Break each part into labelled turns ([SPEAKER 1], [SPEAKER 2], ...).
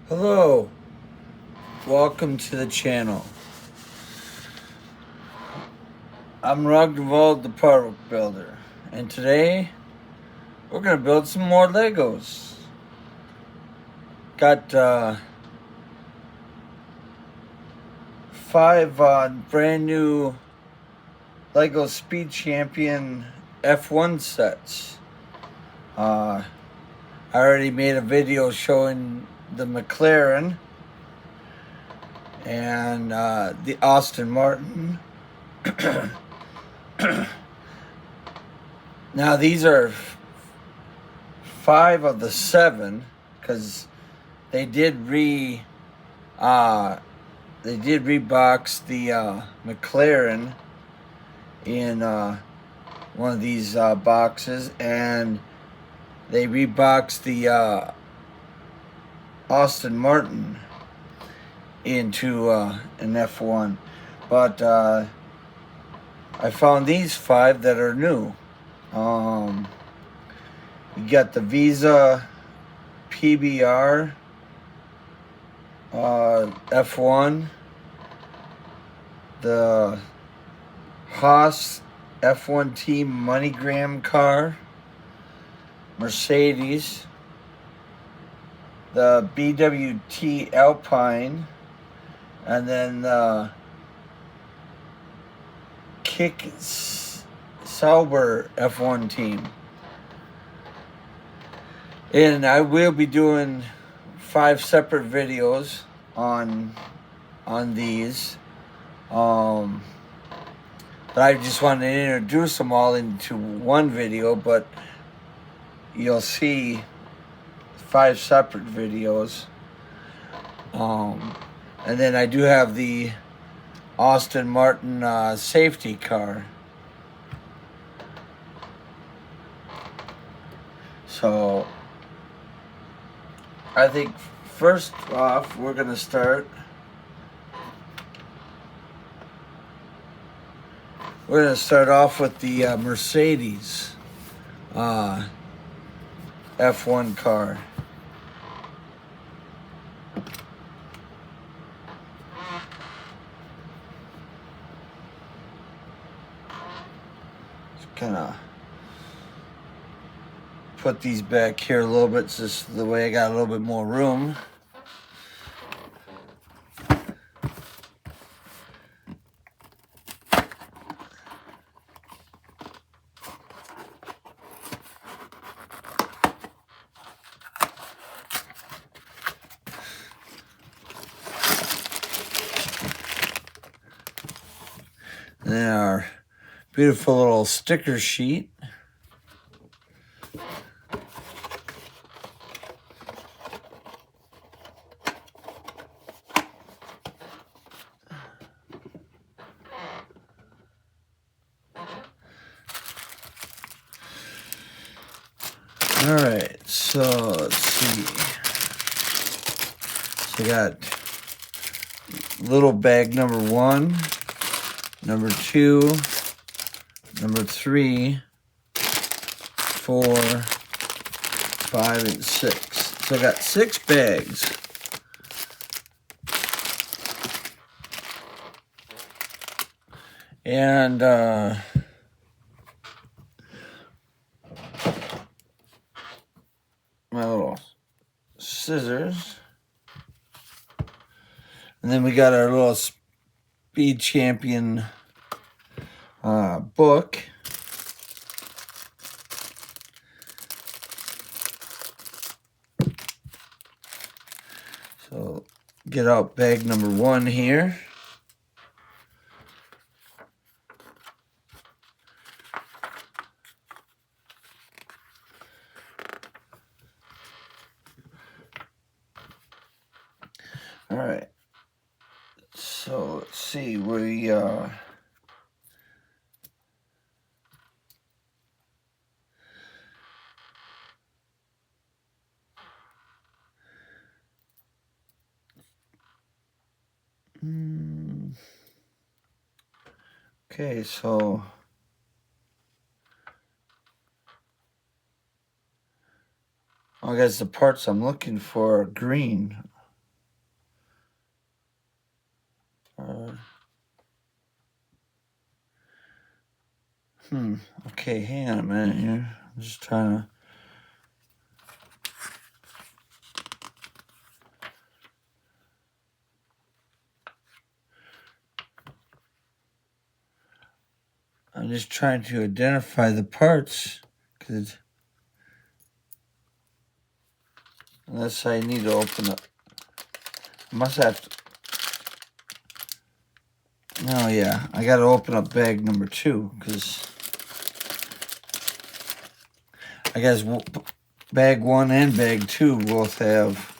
[SPEAKER 1] Hello, welcome to the channel. I'm Ragnvald the Park Builder, and today we're gonna build some more Legos. Got five brand new Lego Speed Champion F1 sets. I already made a video showing the McLaren and the Aston Martin. Now these are five of the seven because they did rebox the McLaren in one of these boxes, and they reboxed the Aston Martin into an F1. But I found these five that are new. You got the Visa PBR F1, the Haas F1 Team MoneyGram car, Mercedes, the BWT Alpine, and then the Kick Sauber F1 team. And I will be doing 5 separate videos on these. But I just wanted to introduce them all into one video, but you'll see 5 separate videos. And then I do have the Aston Martin safety car. So I think first off we're gonna start. We're gonna start off with the Mercedes F1 car. Just kind of put these back here a little bit, just the way I got a little bit more room. And then our beautiful little sticker sheet. All right, so let's see. So we got little bag number 1, number 2, number 3, 4, 5, and 6. So I got 6 bags. And my little scissors. And then we got our little Speed Champion book. So get out bag number 1 here. All right. So let's see, we okay, so I guess the parts I'm looking for are green. Okay, hang on a minute here. I'm just trying to. I'm just trying to identify the parts, because unless I need to open up, I must have to. No, yeah, I got to open up bag number 2, because I guess bag 1 and bag 2 both have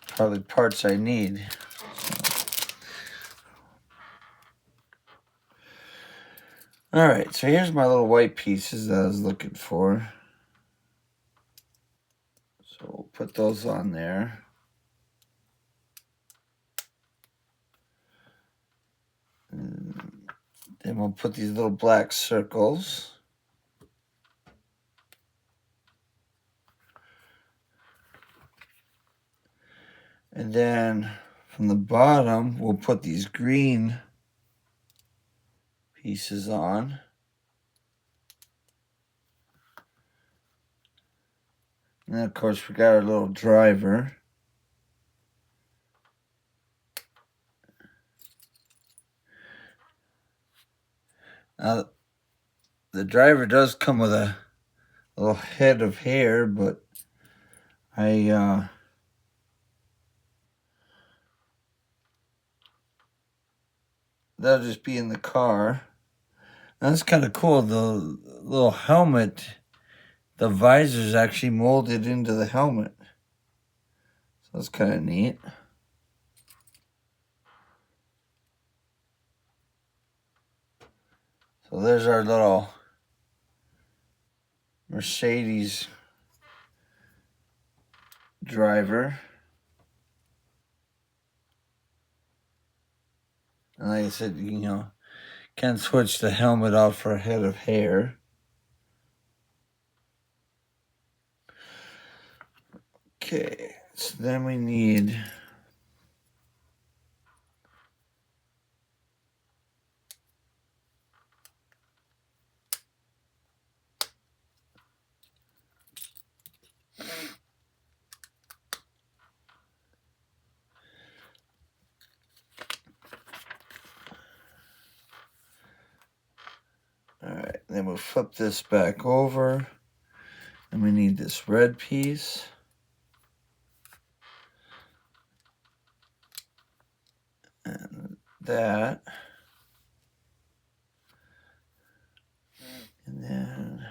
[SPEAKER 1] probably parts I need. All right, so here's my little white pieces that I was looking for. So we'll put those on there. And then we'll put these little black circles. And then from the bottom, we'll put these green pieces on. And then, of course, we got our little driver. Now, the driver does come with a little head of hair, but that'll just be in the car. That's kind of cool. The little helmet, the visor's actually molded into the helmet. So that's kind of neat. So there's our little Mercedes driver. And like I said, can switch the helmet out for a head of hair. Okay, so then we need Alright, then we'll flip this back over. And we need this red piece. And that. And then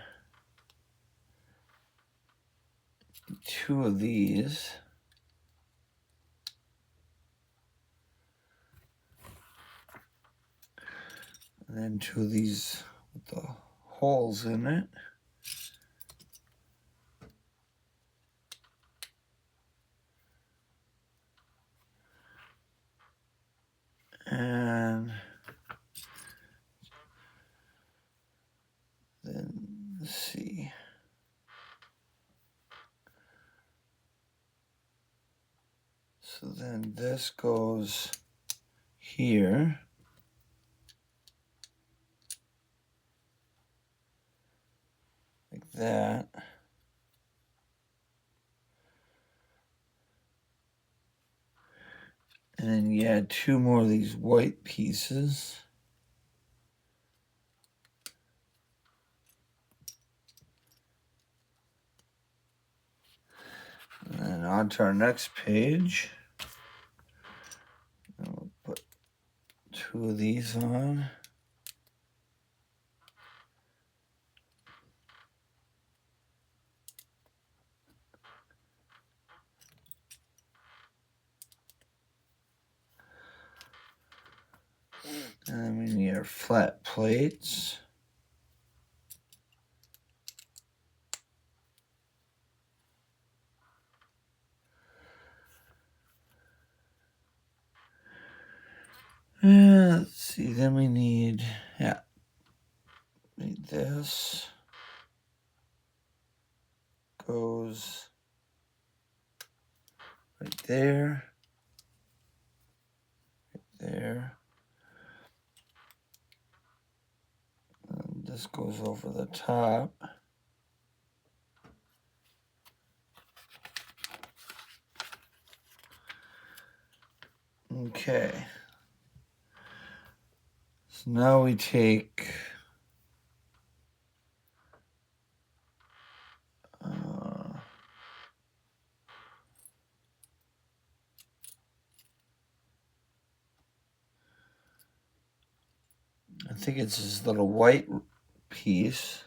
[SPEAKER 1] 2 of these. And then 2 of these with the holes in it. And then, let's see. So then this goes here. Like that. And then you add 2 more of these white pieces. And then on to our next page. And we'll put 2 of these on. And then we need our flat plates. And let's see, then we need this. Goes right there. Right there. And this goes over the top. Okay. So now we take I think it's this little white piece.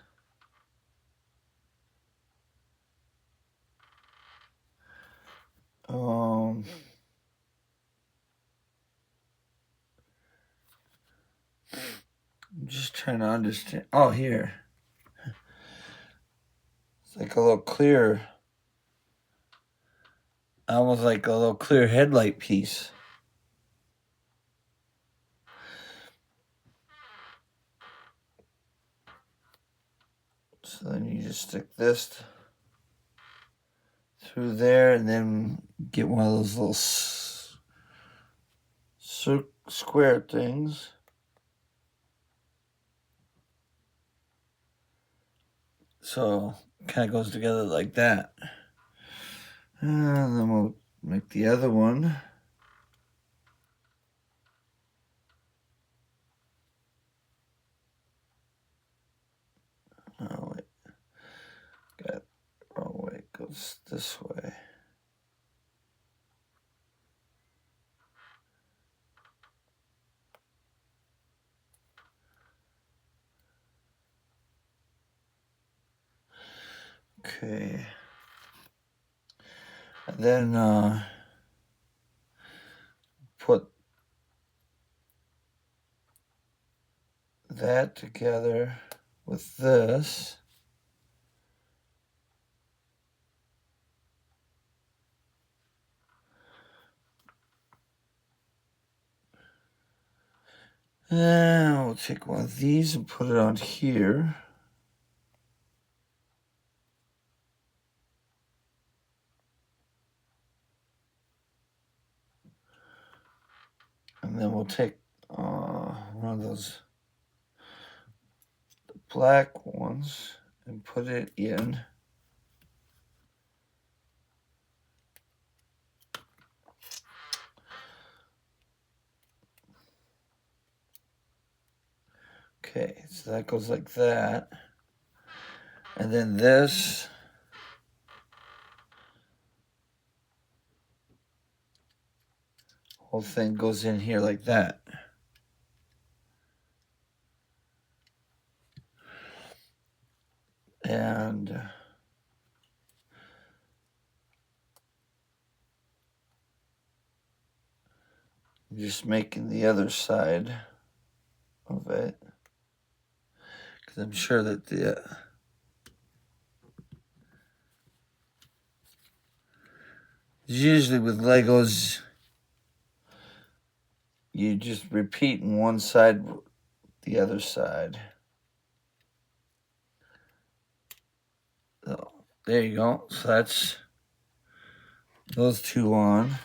[SPEAKER 1] I'm just trying to understand. Oh, here. It's like a little clear, almost like a little clear headlight piece. So then you just stick this through there and then get one of those little square things. So kind of goes together like that. And then we'll make the other one. Oh, wait. Got it the wrong way. It goes this way. Okay. And then put that together with this. And we'll take one of these and put it on here. And then we'll take one of those black ones and put it in. Okay, so that goes like that. And then this whole thing goes in here like that. And just making the other side of it. Because I'm sure that usually with Legos, you just repeating one side, the other side. So there you go. So that's those two on.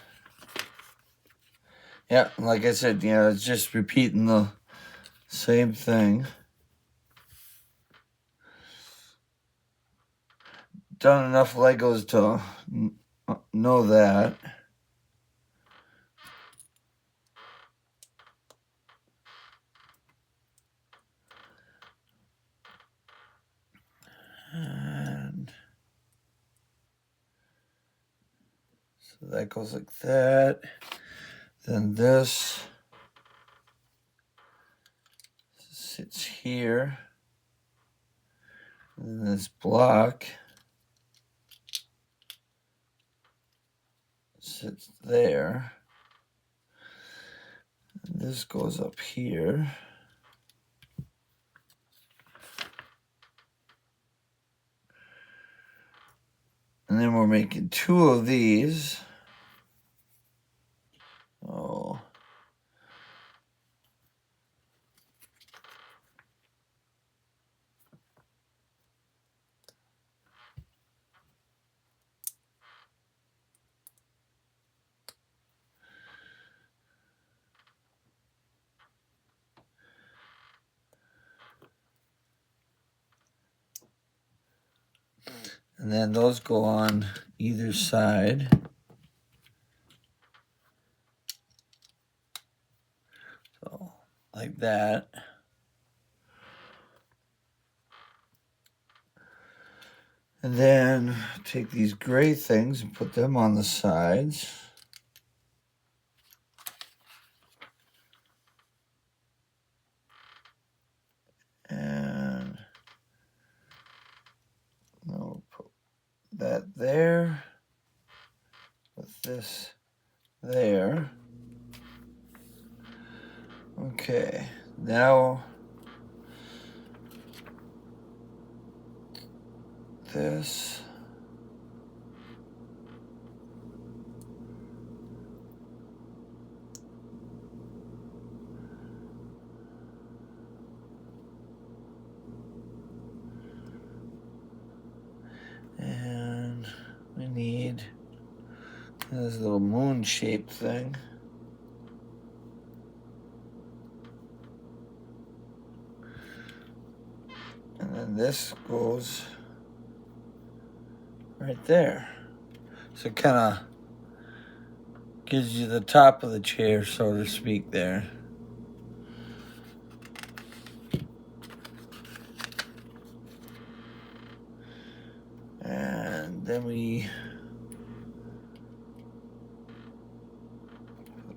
[SPEAKER 1] Yeah, like I said, it's just repeating the same thing. Done enough Legos to know that. And so that goes like that. Then this sits here. And this block sits there. And this goes up here. And then we're making two of these. Oh. And then those go on either side. So, like that. And then take these gray things and put them on the sides. And we'll put that there with this there. Okay, now this. And we need this little moon-shaped thing. And then this goes right there. So it kind of gives you the top of the chair, so to speak, there. And then we put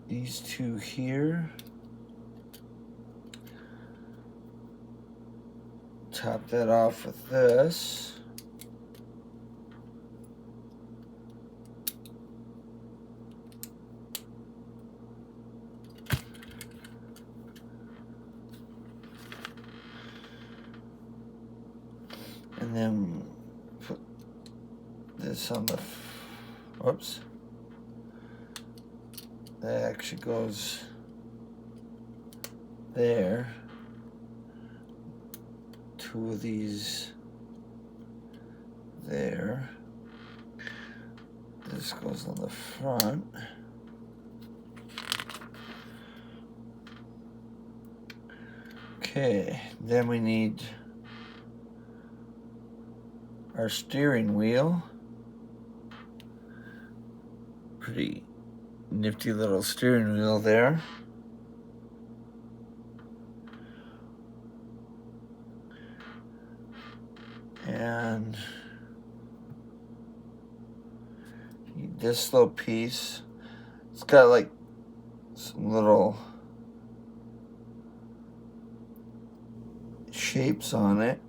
[SPEAKER 1] these two here. Top that off with this. And then put this on the, whoops. That actually goes there. Two of these there. This goes on the front. Okay, then we need our steering wheel. Pretty nifty little steering wheel there. And this little piece, it's got like some little shapes on it.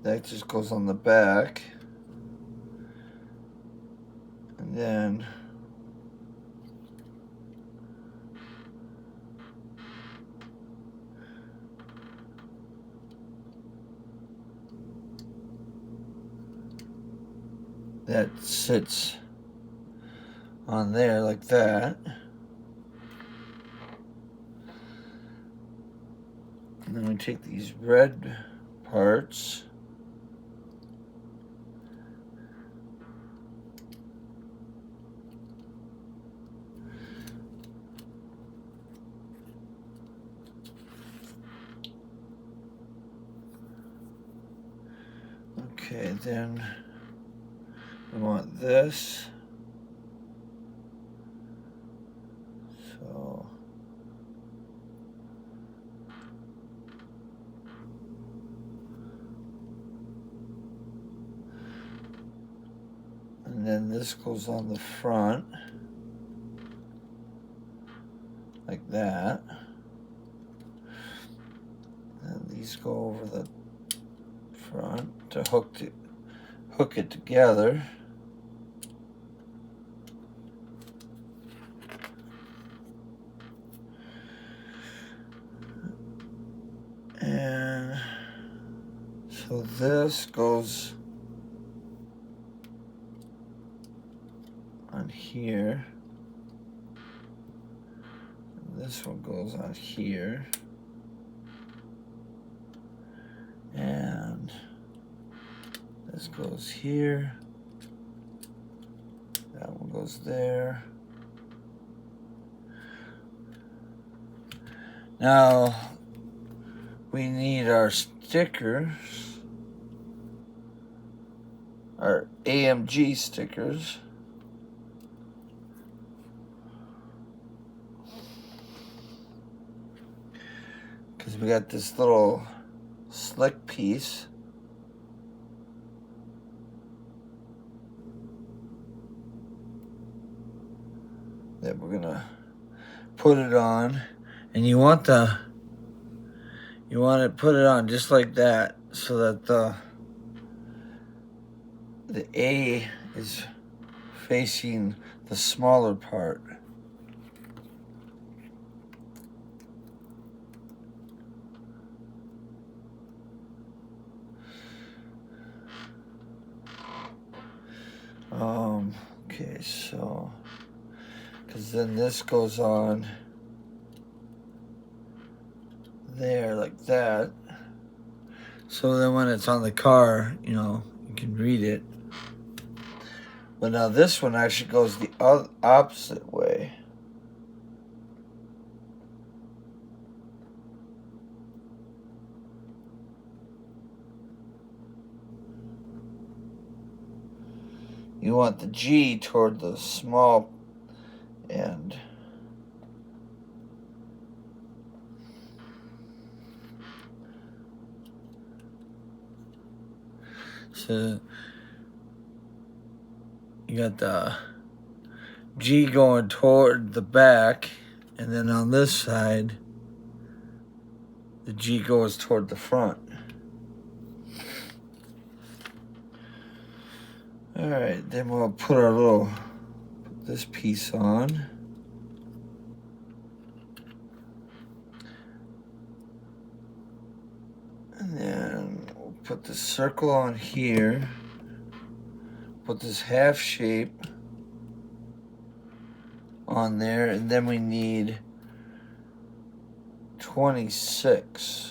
[SPEAKER 1] That just goes on the back. And then that sits on there like that. And then we take these red parts. Okay, then we want this. So and then this goes on the front like that. And these go over the front to hook it together. And so this goes on here. And this one goes on here. And this goes here. That one goes there. Now, we need our stickers, our AMG stickers. Because we got this little slick piece. That we're gonna put it on, and you want to put it on just like that, so that the A is facing the smaller part. Okay, so because then this goes on there like that. So then when it's on the car, you know, you can read it. But now this one actually goes the opposite way. You want the G toward the small end. So you got the G going toward the back, and then on this side, the G goes toward the front. All right, then we'll put this piece on. And then we'll put the circle on here. Put this half shape on there, and then we need 26.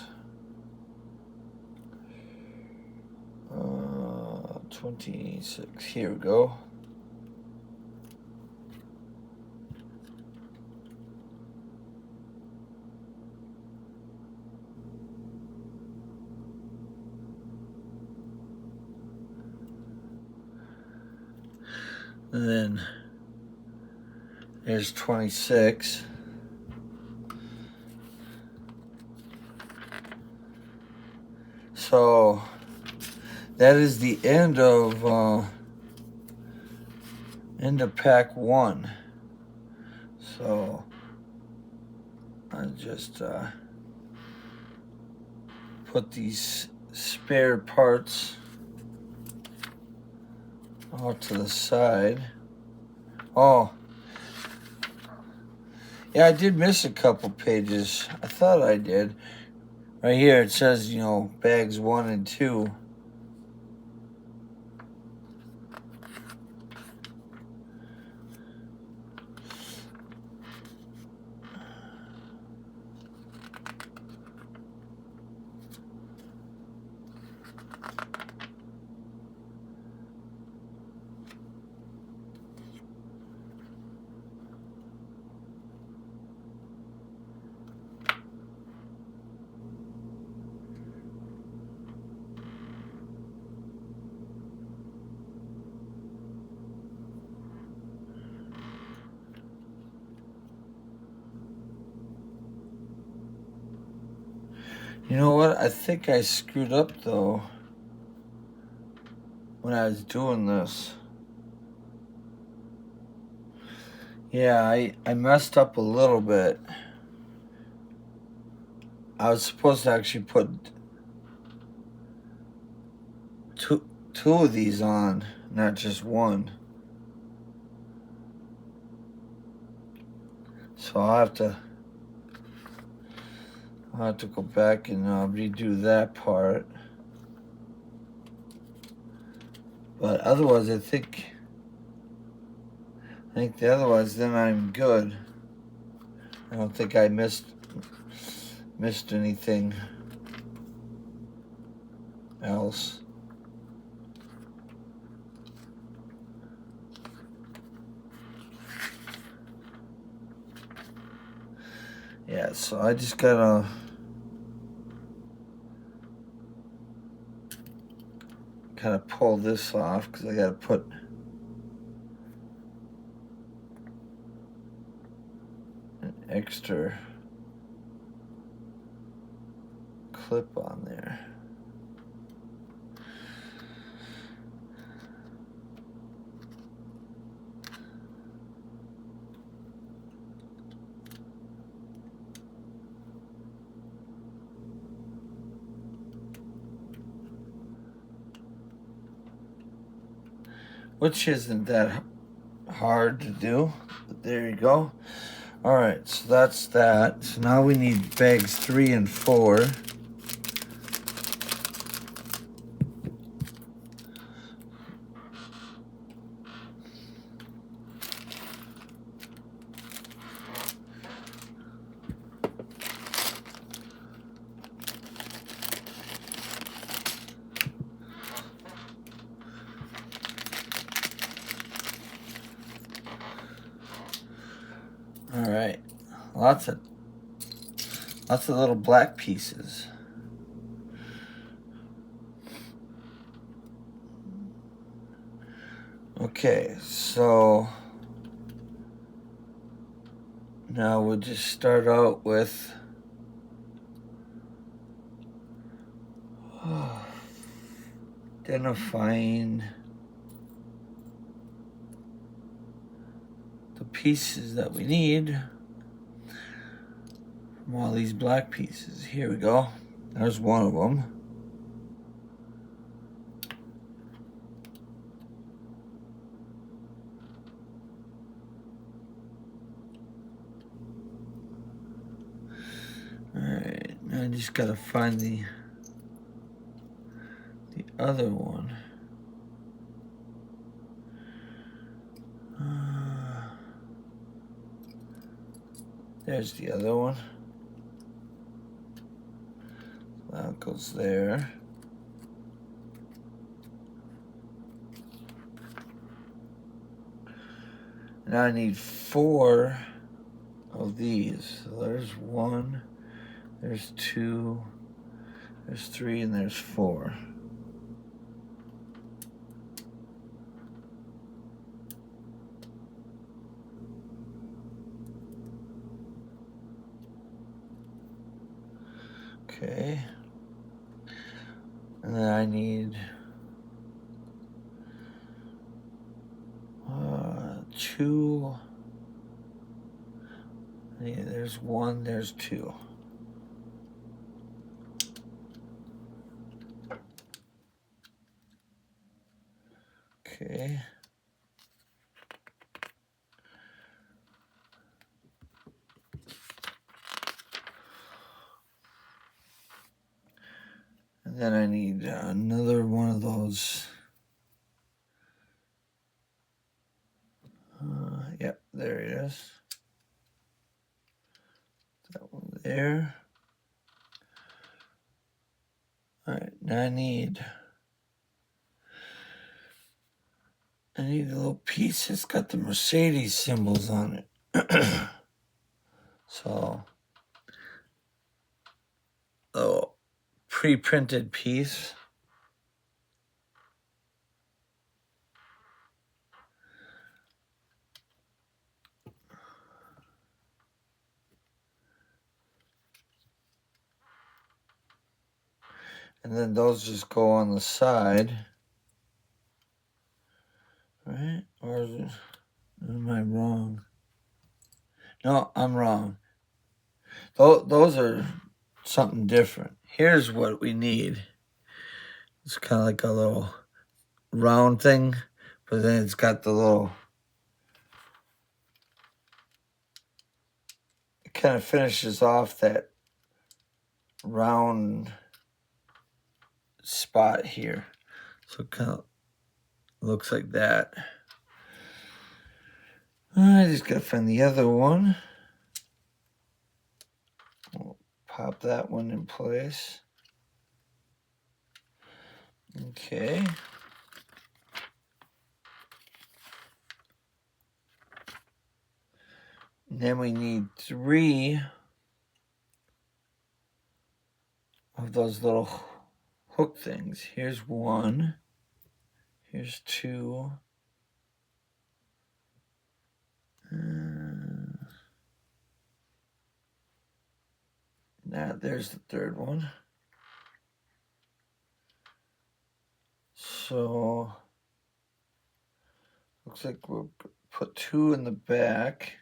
[SPEAKER 1] 26. Here we go. And then there's 26. So that is the end of pack 1. So I just put these spare parts off to the side. Oh, yeah, I did miss a couple pages. I thought I did. Right here it says, you know, bags 1 and 2. You know what? I think I screwed up, though, when I was doing this. Yeah, I messed up a little bit. I was supposed to actually put two of these on, not just one. So I'll have to go back and redo that part. But otherwise, I think otherwise then I'm good. I don't think I missed anything else. Yeah, so I just gotta kind of pull this off because I got to put an extra clip on there. Which isn't that hard to do, but there you go. All right, so that's that. So now we need bags 3 and 4. All right, lots of little black pieces. Okay, so now we'll just start out with identifying the pieces that we need from all these black pieces. Here we go. There's one of them. All right, now I just gotta find the other one. There's the other one. That goes there. Now I need 4 of these. So there's 1, there's 2, there's 3, and there's 4. Okay. And then I need 2. Yeah, there's 1, there's 2. Okay. And then I need another one of those. Yep, there it is. That one there. All right, now I need a little piece that's got the Mercedes symbols on it. So, a pre-printed piece. And then those just go on the side. Right? Or is it, am I wrong? No, I'm wrong. Those are something different. Here's what we need. It's kind of like a little round thing, but then it's got the little, it kind of finishes off that round spot here. So it kind of looks like that. I just gotta find the other one. We'll pop that one in place. Okay. And then we need 3 of those little hook things. Here's 1. Here's 2. Now there's the 3rd one. So looks like we'll put 2 in the back.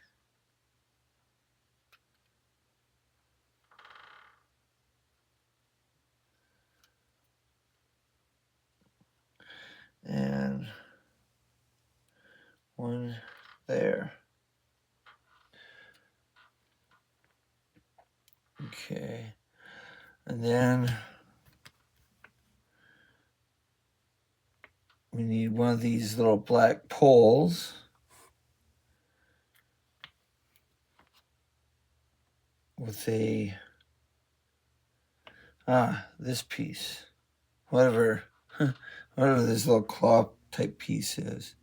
[SPEAKER 1] And 1 there. Okay. And then we need one of these little black poles with this piece. Whatever this little cloth type piece is.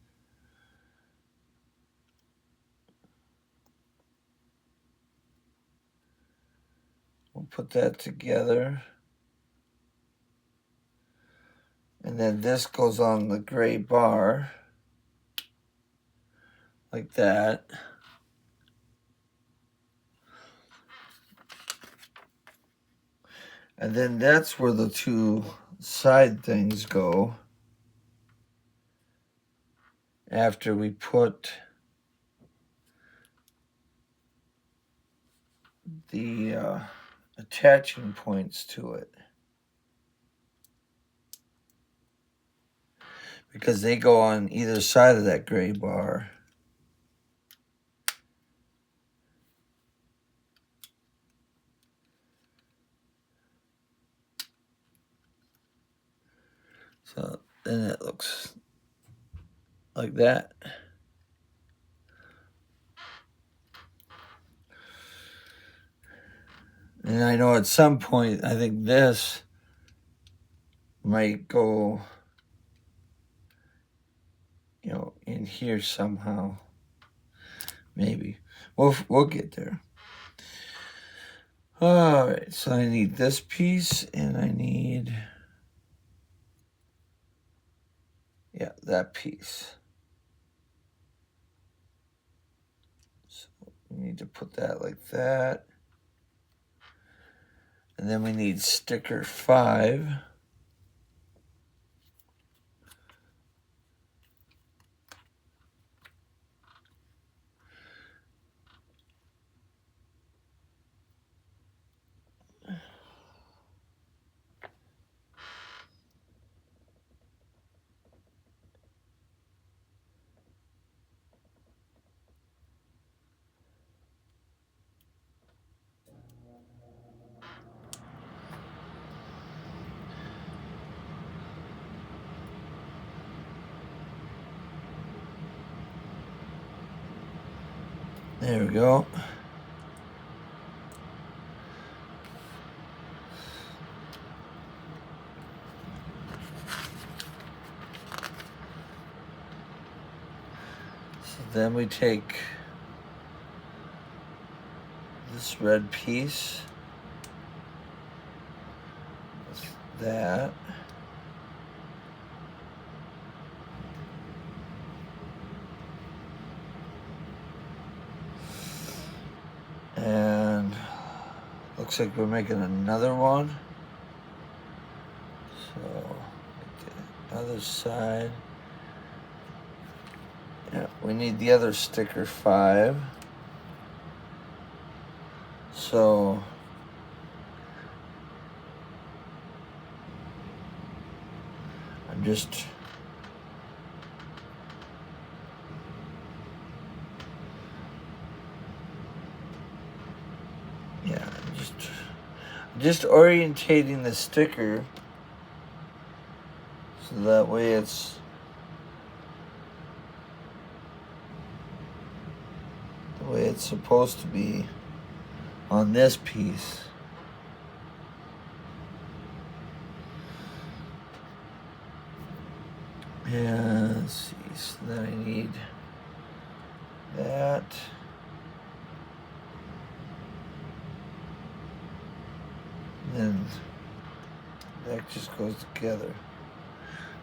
[SPEAKER 1] We'll put that together. And then this goes on the gray bar. Like that. And then that's where the 2 side things go. After we put the attaching points to it. Because they go on either side of that gray bar. So then it looks like that. And I know at some point, I think this might go, in here somehow. Maybe. We'll get there. All right, so I need this piece, and I need, that piece. So we need to put that like that. And then we need sticker 5. There we go. So then we take this red piece with that. And looks like we're making another one. So the other side. Yeah, we need the other sticker 5. So I'm just just orientating the sticker so that way it's the way it's supposed to be on this piece. And let's see, so then I need that. And then that just goes together.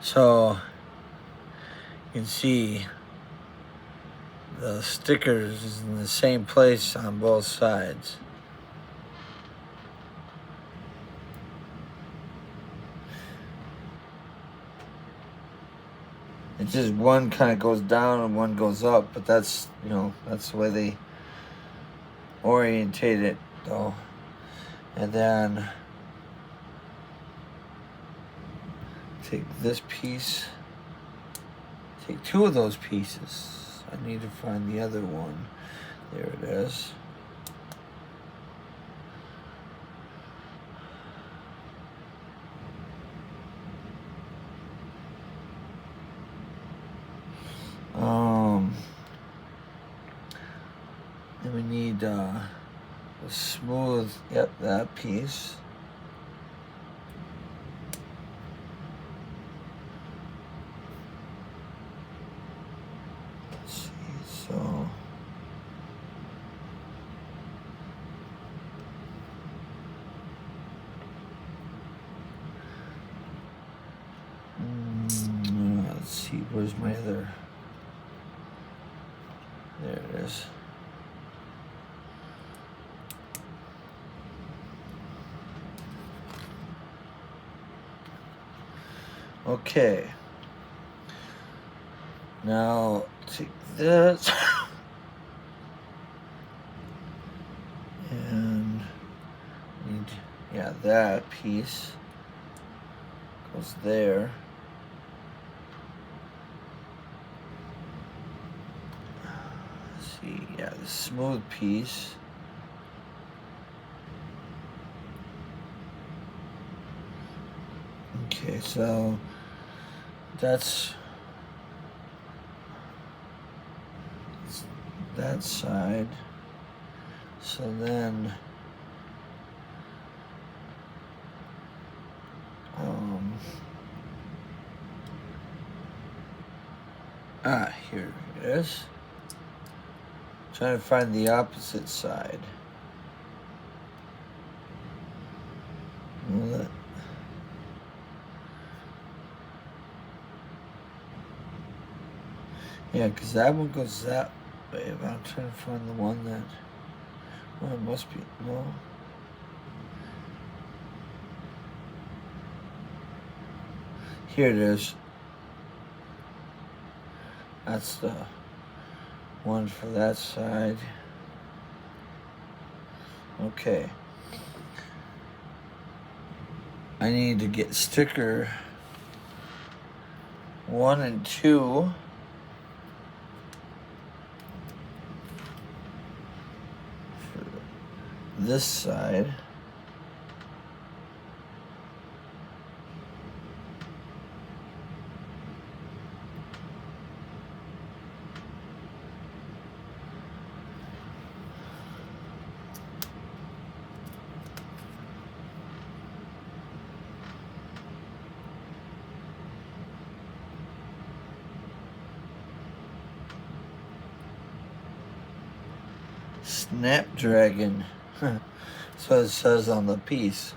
[SPEAKER 1] So can see the stickers is in the same place on both sides. It's just one kind of goes down and one goes up, but that's, you know, that's the way they orientate it though. And then take this piece, take two of those pieces. I need to find the other one. There it is. Then we need a smooth, yep, that piece. Let's see, so. Let's see, where's my other? There it is. Okay. Now take this and need, yeah, that piece goes there. Let's see, yeah, the smooth piece. Okay, so that's that side. So then here it is. Trying to find the opposite side. Yeah, because that one goes that way, but I'm trying to find the one that, well, it must be, no. Here it is. That's the one for that side. Okay. I need to get sticker 1 and 2. This side. Snapdragon. That's what it says on the piece.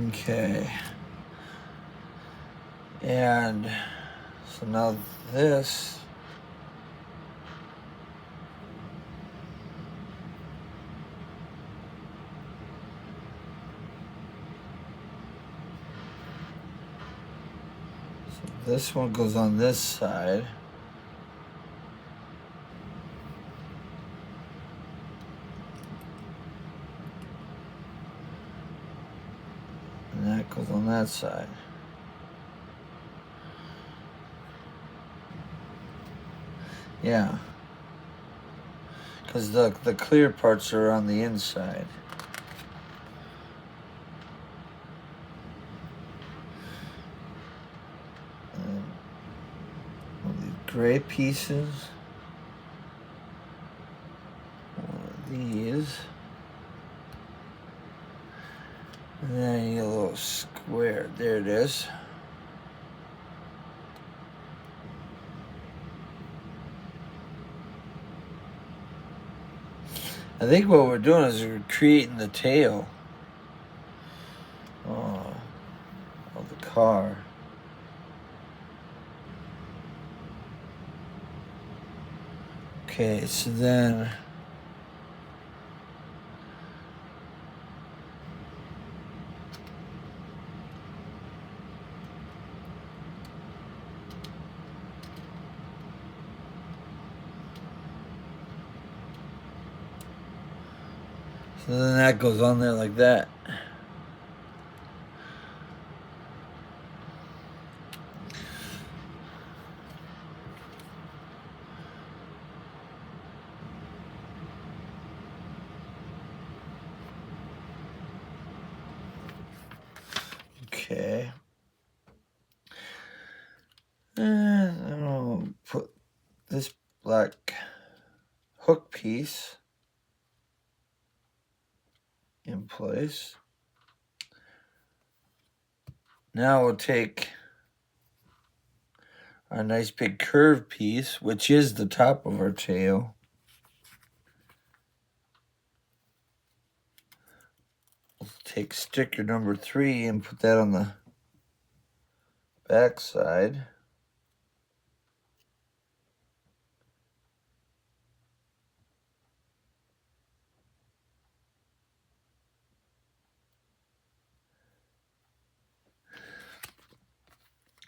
[SPEAKER 1] Okay. And so now this this one goes on this side. And that goes on that side. Yeah. Because the clear parts are on the inside. And leave gray pieces. One of these. And then I need a little square. There it is. I think what we're doing is we're creating the tail of the car. Okay, so then that goes on there like that. Okay. And I'm gonna put this black hook piece in place. Now we'll take our nice big curved piece, which is the top of our tail. We'll take sticker number 3 and put that on the back side.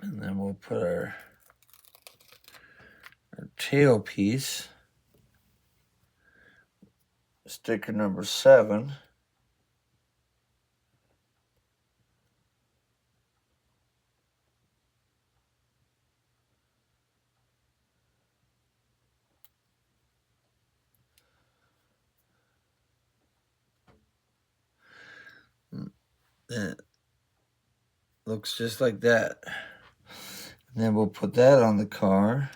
[SPEAKER 1] And then we'll put our tail piece, sticker number 7. And it looks just like that. And then we'll put that on the car.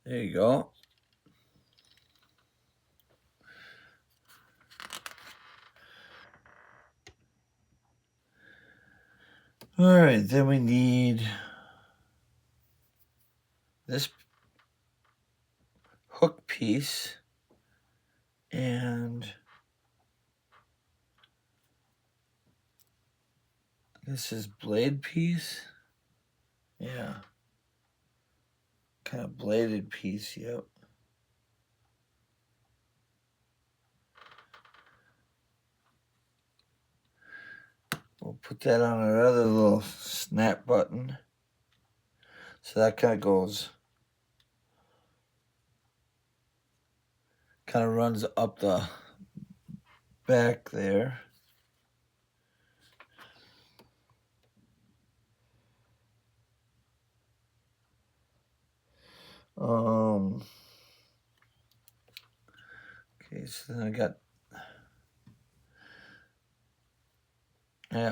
[SPEAKER 1] There you go. All right, then we need this hook piece and this is blade piece. Yeah. Kind of bladed piece, yep. We'll put that on our other little snap button. So that kind of goes, kind of runs up the back there. Okay, so then I got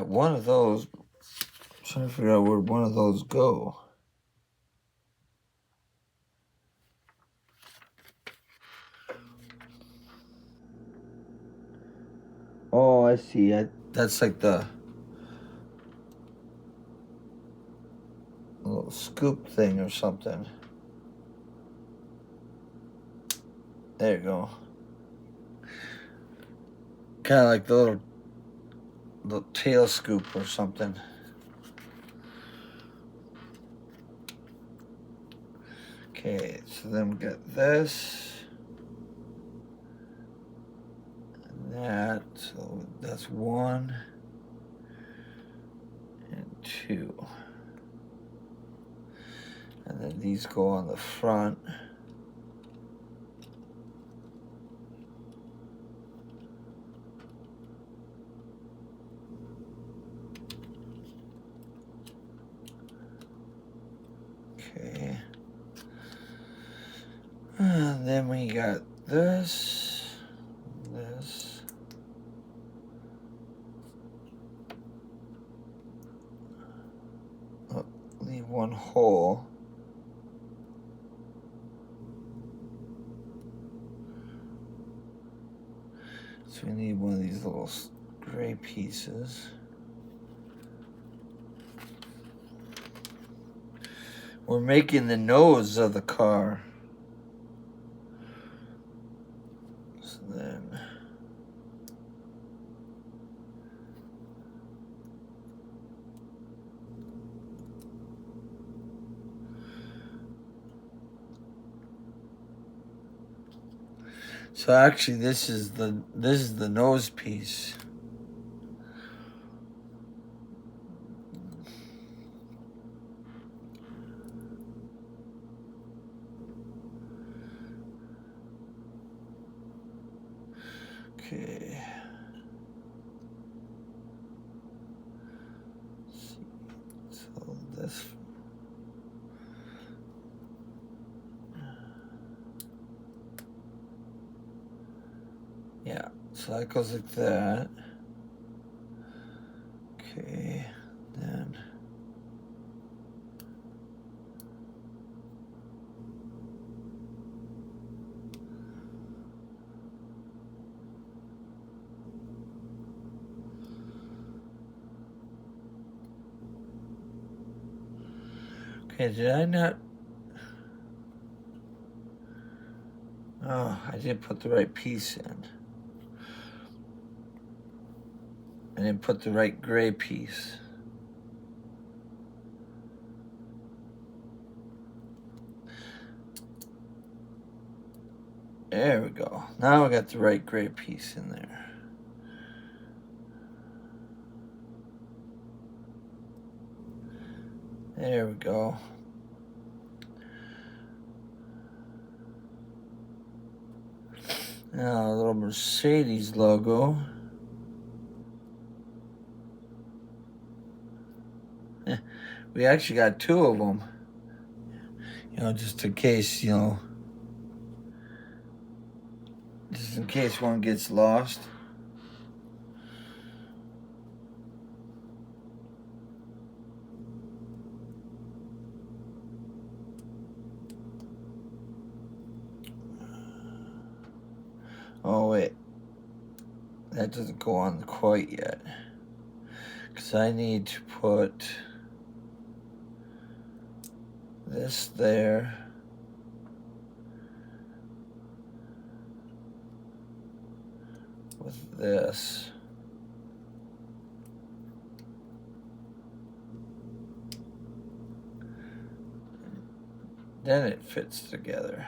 [SPEAKER 1] one of those. I'm trying to figure out where one of those go. Oh, I see. That's like the little scoop thing or something. There you go. Kind of like the little tail scoop or something. Okay, so then we got this and that. So that's 1 and 2. And then these go on the front. Okay. And then we got this. one hole. So we need one of these little gray pieces. We're making the nose of the car. So then... So actually this is the nose piece. Okay. So this. Yeah, so that goes like that. Okay, then. Okay, did I not? Oh, I didn't put the right piece in. I didn't put the right gray piece. There we go. Now we got the right gray piece in there. There we go. Now a little Mercedes logo. We actually got two of them. You know, just in case, you know, just in case one gets lost. Oh wait, that doesn't go on quite yet. Because I need to put this there. With this. Then it fits together.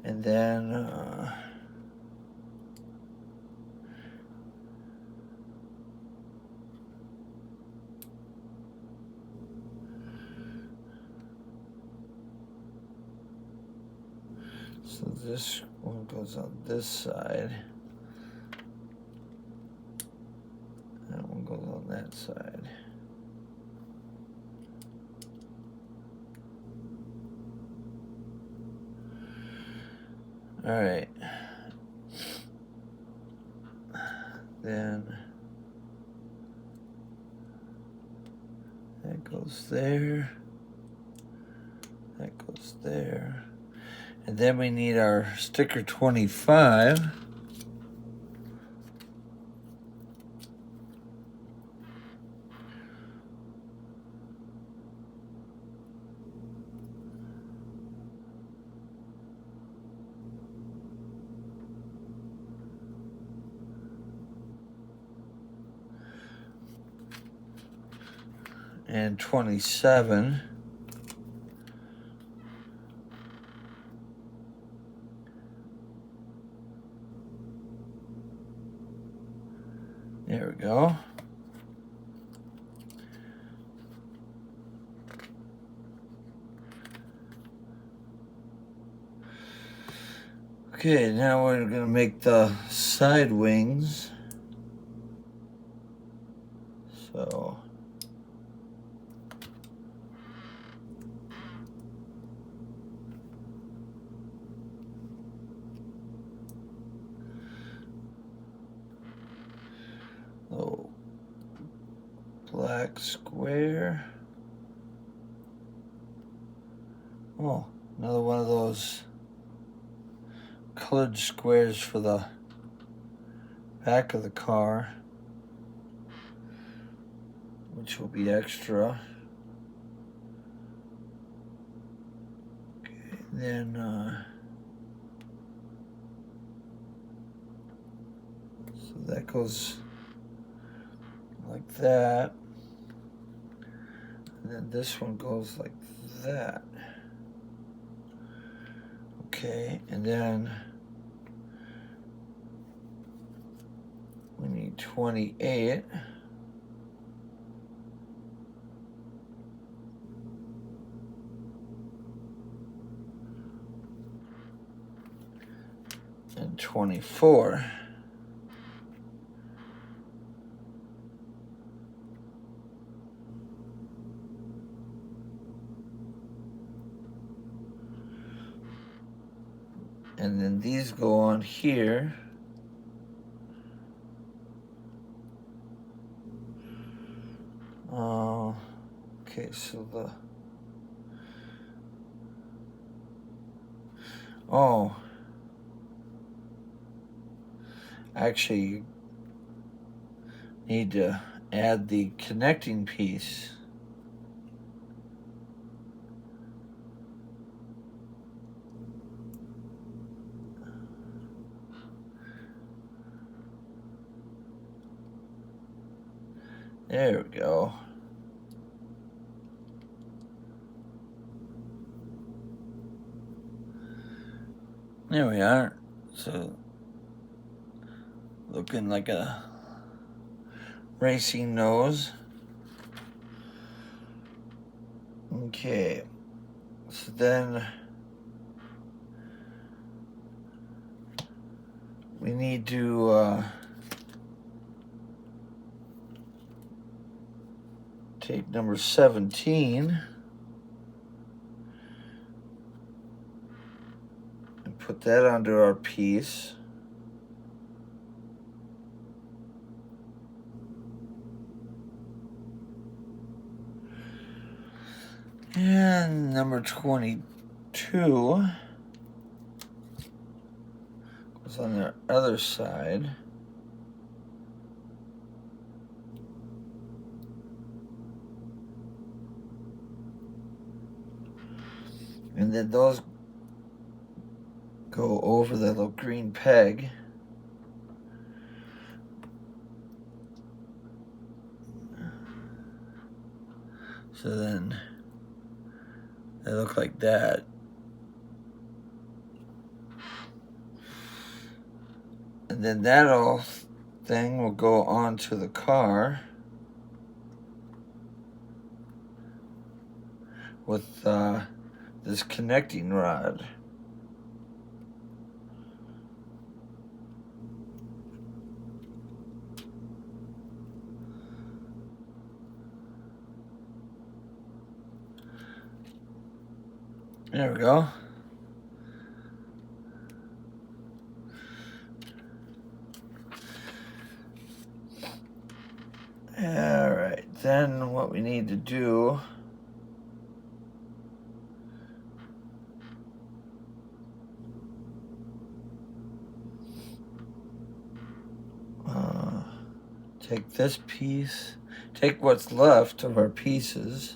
[SPEAKER 1] And then so this one goes on this side. That one goes on that side. All right. Then that goes there. That goes there. And then we need our sticker 25. And 27. There we go. Okay, now we're gonna make the side wings. So black square. Oh, another one of those colored squares for the back of the car, which will be extra. Okay, then so that goes like that, and then this one goes like that. Okay, and then we need 28. And 24. And then these go on here. Okay, so actually need to add the connecting piece. There we go. There we are. So, looking like a racing nose. Okay. So then we need to take number 17 and put that under our piece. And number 22 goes on the other side. And then those go over the little green peg. So then they look like that. And then that whole thing will go onto the car with this connecting rod. There we go. All right, then what we need to do take this piece, take what's left of our pieces,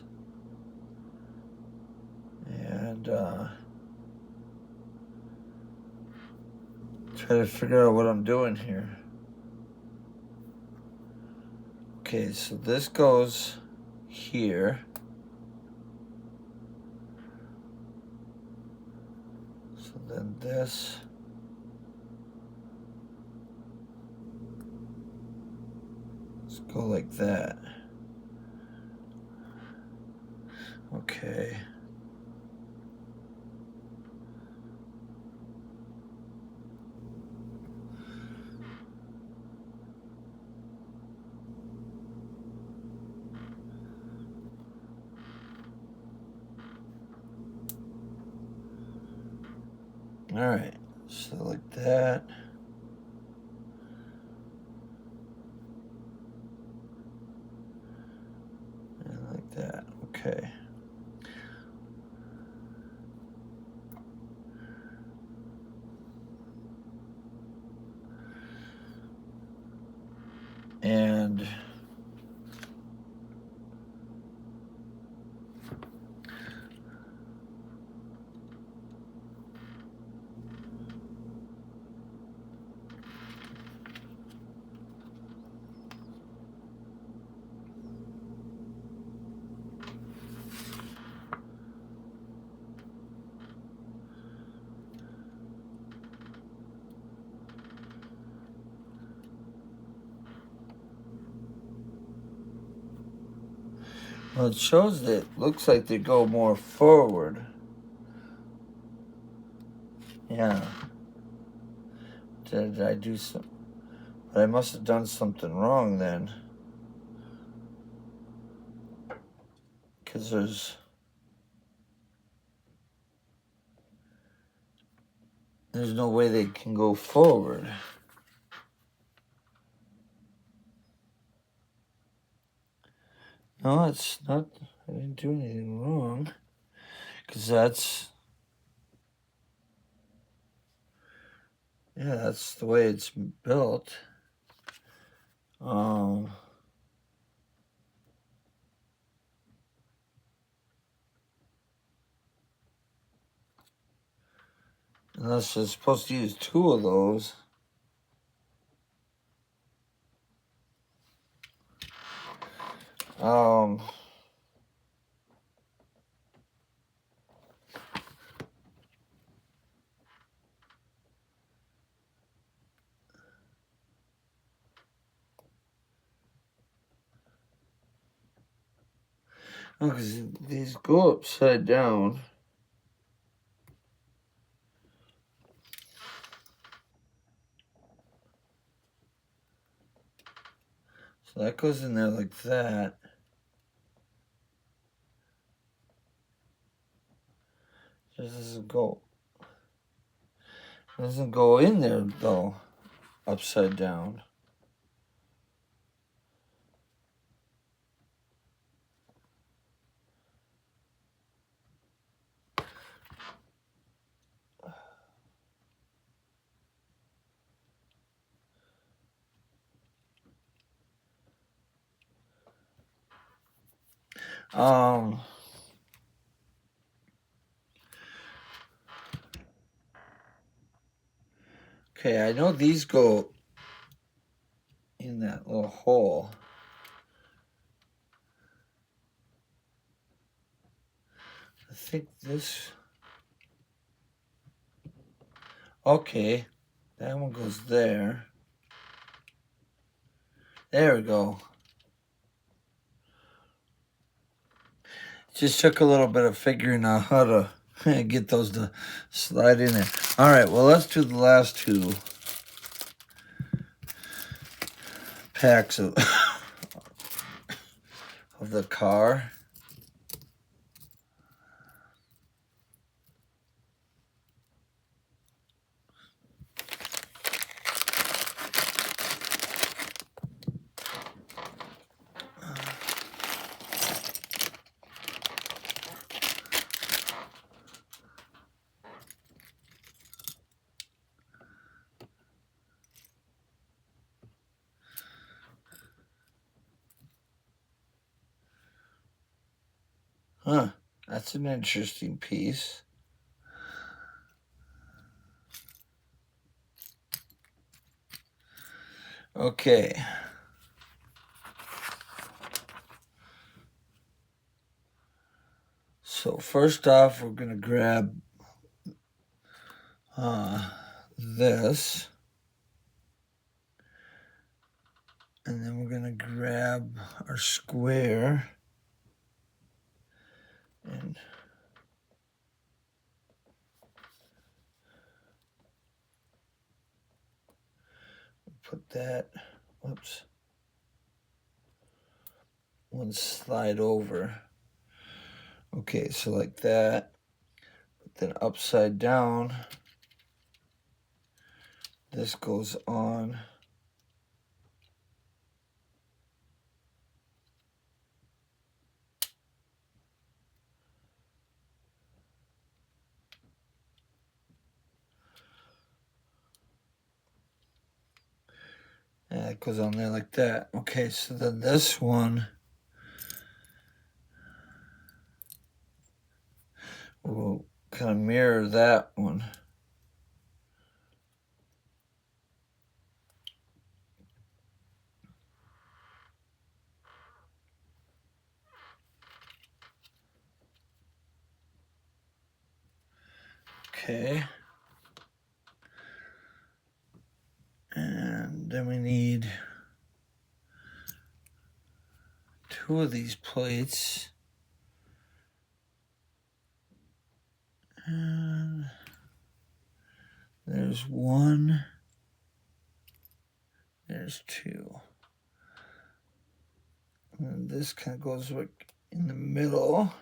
[SPEAKER 1] and try to figure out what I'm doing here. Okay, so this goes here. So then this let's go like that. Okay. All right, so like that. And well, it shows that it looks like they go more forward. Yeah. Did I do some? But I must have done something wrong then. Because there's no way they can go forward. No, it's not. I didn't do anything wrong. Because that's the way it's built. Unless you're supposed to use 2 of those. Because these go upside down. So that goes in there like that. It doesn't go in there though, upside down. Okay, I know these go in that little hole. I think this. Okay, that one goes there. There we go. Just took a little bit of figuring out how to get those to slide in there. All right, well, let's do the last 2 packs of the car. Huh, that's an interesting piece. Okay. So first off, we're going to grab this. And then we're going to grab our square. And put that, whoops, one slide over. Okay, so like that. But then upside down, this goes on. that goes on there like that. Okay, so then this one will kind of mirror that one. Okay. And then we need 2 of these plates. And there's 1. There's 2. And this kind of goes like in the middle.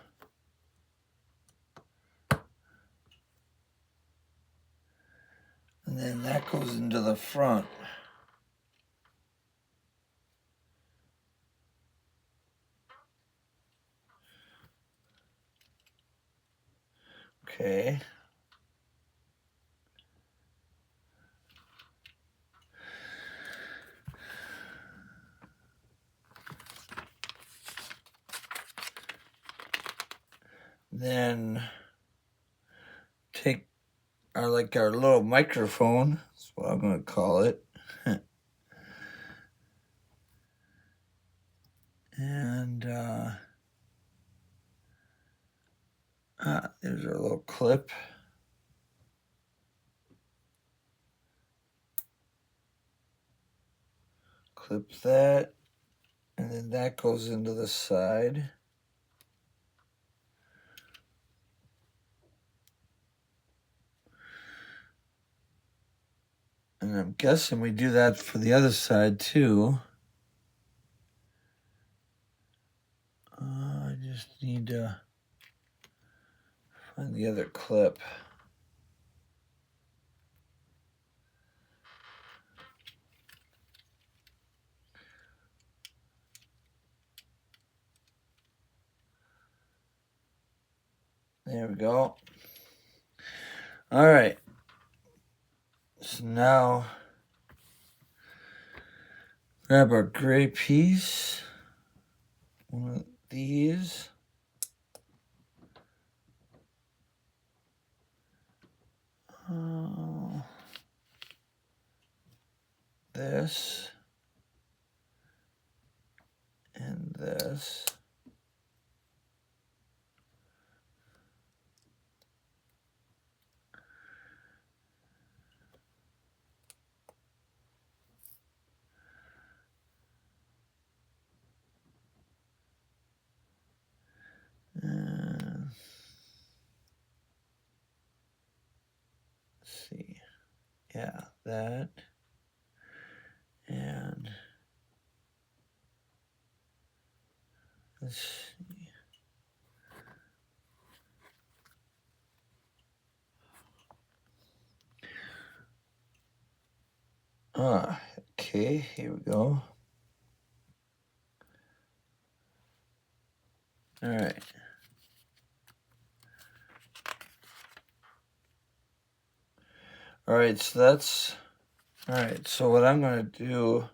[SPEAKER 1] And then that goes into the front. Okay. Then take our little microphone. That's what I'm gonna call it. And there's our little clip. Clip that, and then that goes into the side. And I'm guessing we do that for the other side too. I just need to find the other clip. There we go. All right. So now, grab our gray piece. One of these. This. And this. And let's see. Yeah, that. And let's see. Okay, here we go. All right. All right, so that's, all right, so what I'm going to do,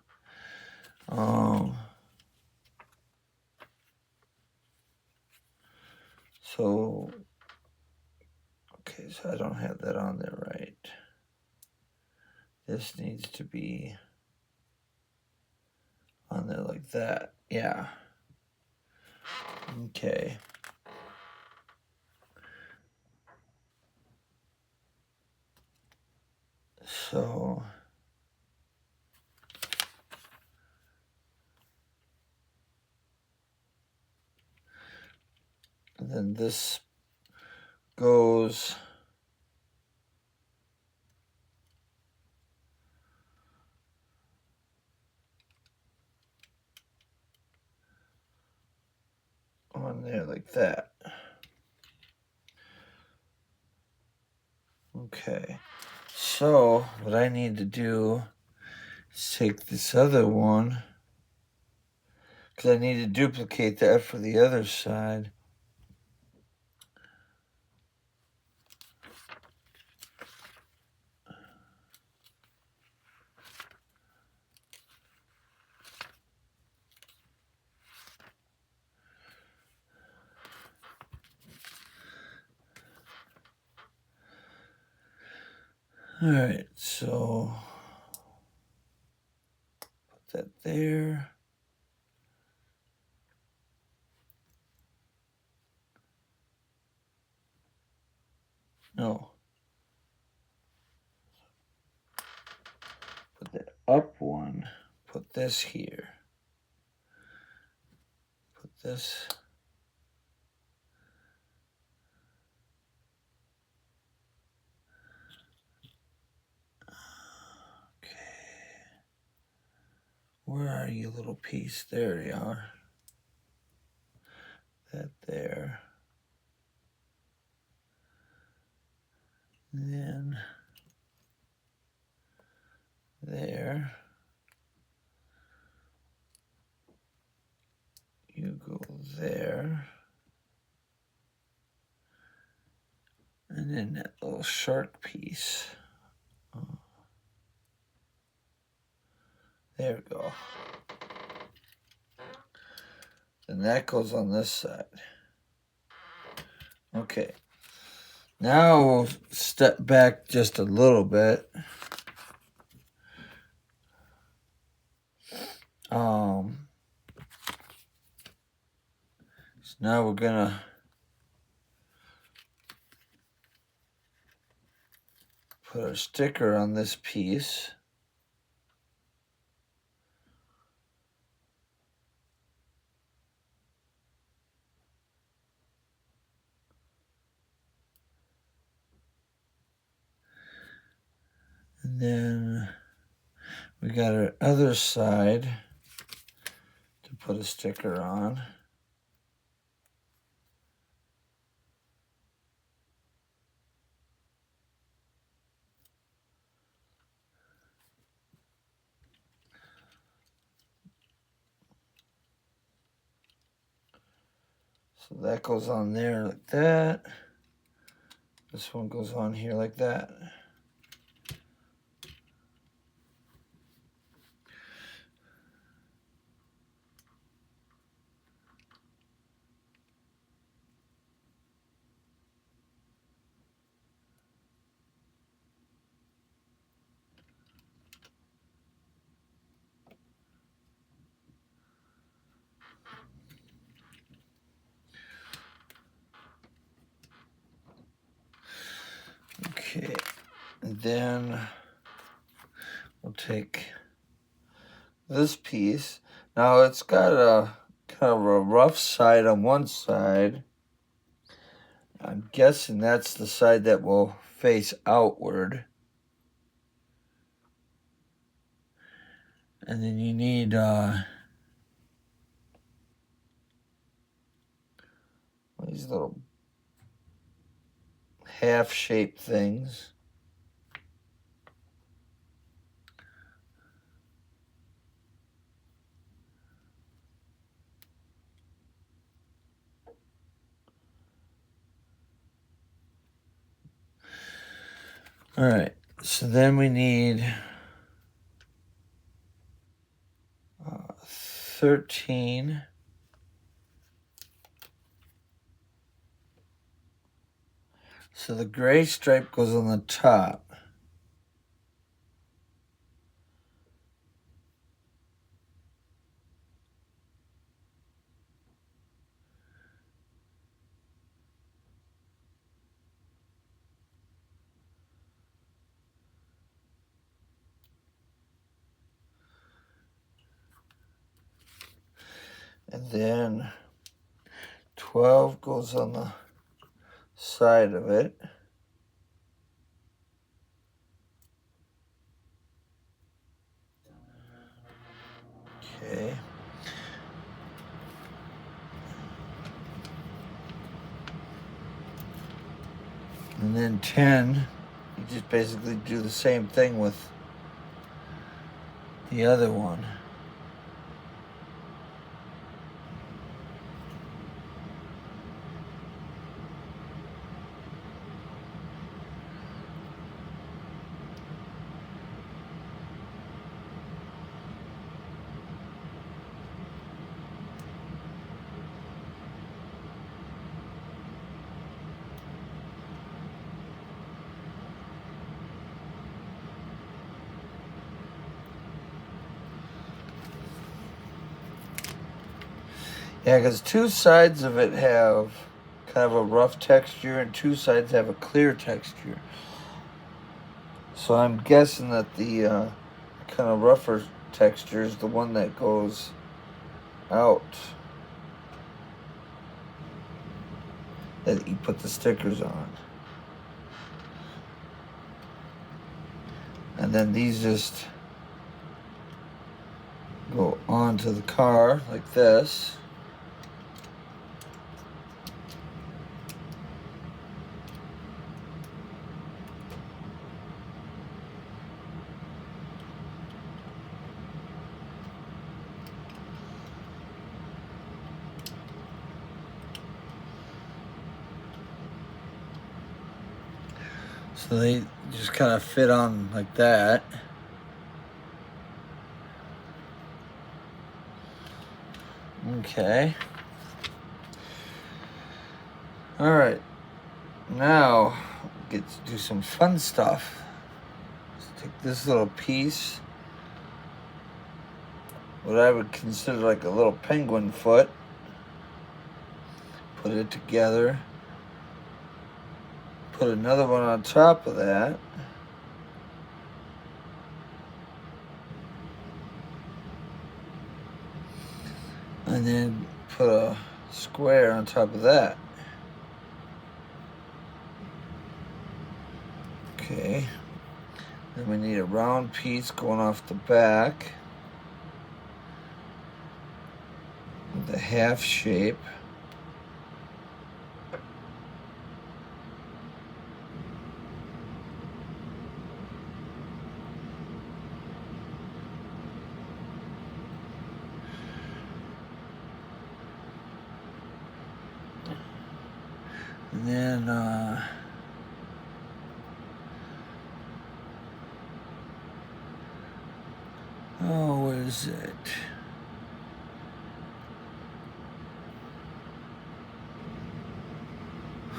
[SPEAKER 1] so, okay, so I don't have that on there right. This needs to be on there like that, yeah. Okay. So, and then this goes on there like that. Okay, so what I need to do is take this other one, because I need to duplicate that for the other side. All right, so put that there. No. Put that up one. Put this here. Put this. Okay. Where are you, little piece? There you are. That there. And then there. You go there. And then that little shark piece. Oh, there we go. And that goes on this side. Okay. Now we'll step back just a little bit. So now we're gonna put our sticker on this piece. And then we got our other side to put a sticker on. So that goes on there like that. This one goes on here like that. Okay, and then we'll take this piece. Now it's got a kind of a rough side on one side. I'm guessing that's the side that will face outward. And then you need these little half-shaped things. All right, so then we need 13. So the gray stripe goes on the top. And then 12 goes on the side of it. Okay. And then 10, you just basically do the same thing with the other one. Yeah, because two sides of it have kind of a rough texture and two sides have a clear texture. So I'm guessing that the kind of rougher texture is the one that goes out, that you put the stickers on. And then these just go onto the car like this. So they just kind of fit on like that. Okay. All right. Now, get to do some fun stuff. Let's take this little piece, what I would consider like a little penguin foot, put it together, put another one on top of that, and then put a square on top of that. Okay, then we need a round piece going off the back with a half shape. And then oh, what is it?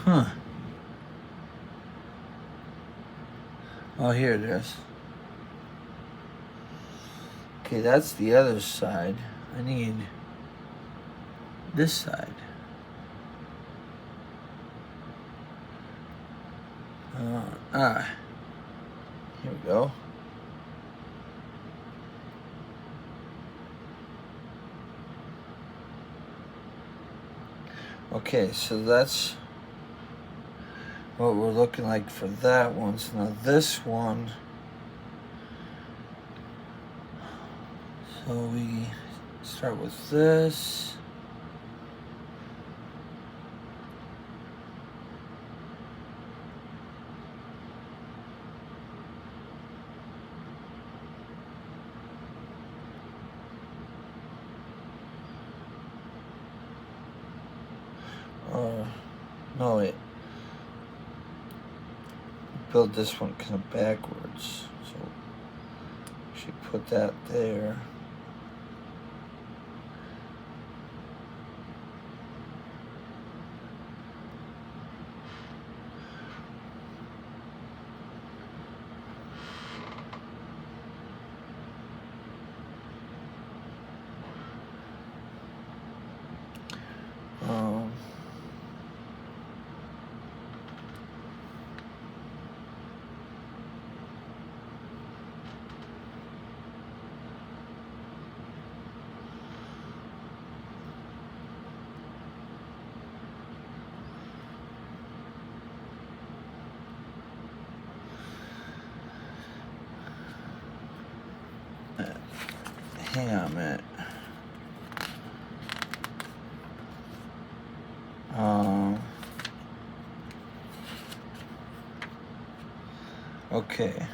[SPEAKER 1] Huh. Oh, here it is. Okay, that's the other side. I need this side. Here we go. Okay, so that's what we're looking like for that one. So now this one, so we start with this. No, wait. Build this one kind of backwards. So we should put that there. Hang on a minute. Okay.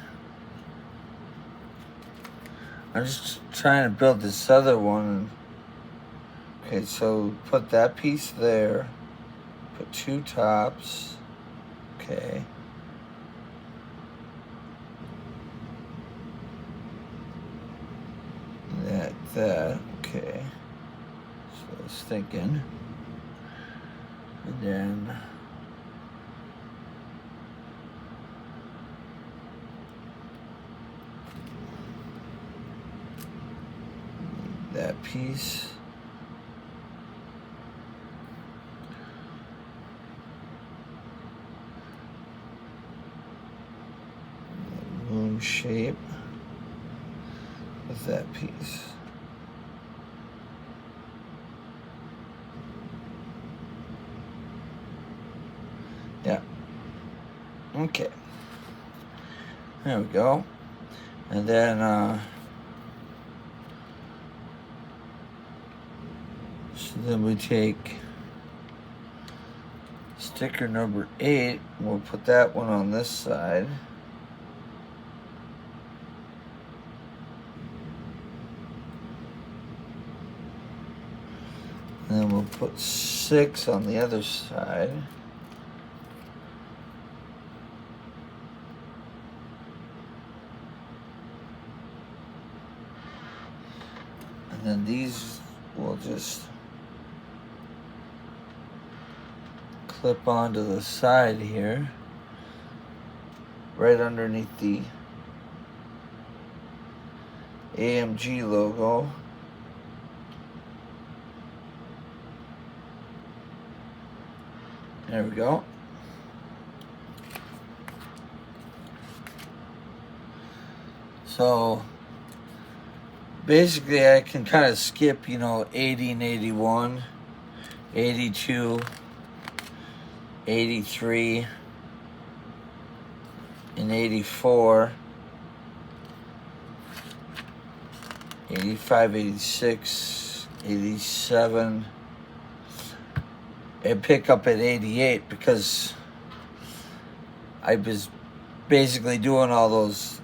[SPEAKER 1] I'm just trying to build this other one. Okay, so put that piece there. Put two tops. Okay. That. Okay. So I was thinking. And then that piece. shape with that piece. Yeah. Okay. There we go. And then, so then we take sticker number 8. We'll put that one on this side. And then we'll put 6 on the other side. And then these will just clip onto the side here, right underneath the AMG logo. There we go. So basically I can kind of skip, 80 and 81, 82, 83, and 84, 85, 86, 87, and pick up at 88 because I was basically doing all those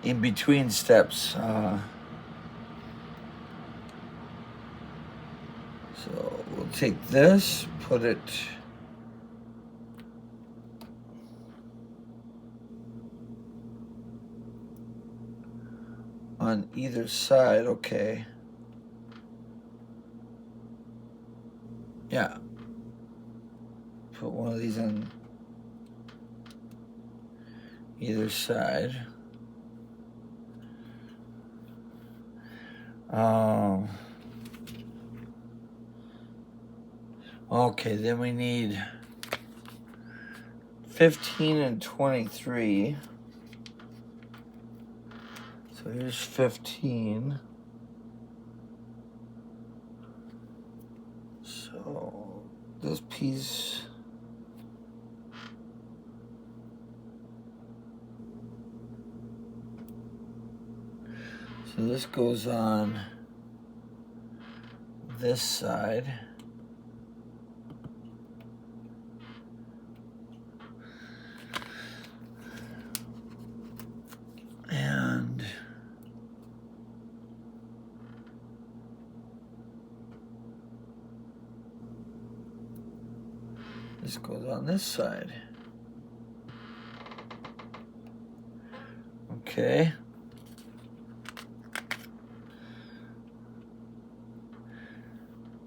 [SPEAKER 1] in-between steps. So we'll take this, put it on either side. Okay. Yeah. Put one of these on either side. Okay, then we need 15 and 23. So here's 15. So this piece, so this goes on this side. And this goes on this side. Okay.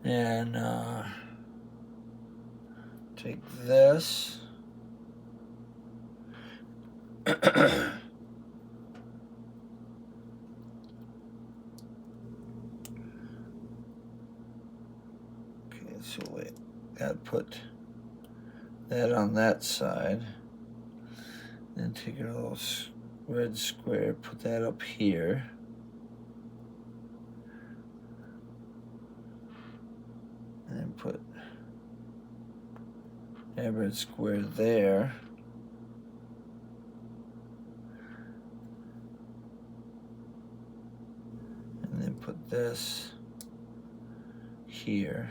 [SPEAKER 1] And take this. Okay, so wait, gotta put that on that side. Then take a little red square, put that up here. And then put that red square there. And then put this here.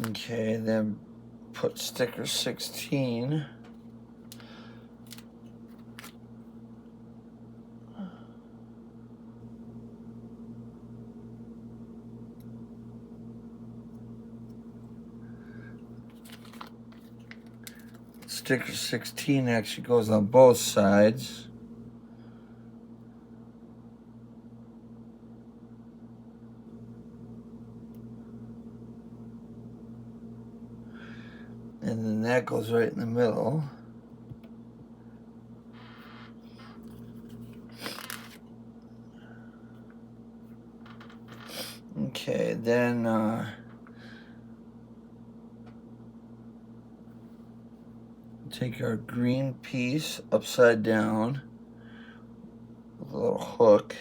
[SPEAKER 1] Okay, then put sticker 16. Sticker 16 actually goes on both sides. And then that goes right in the middle. Okay, then take our green piece upside down with a little hook.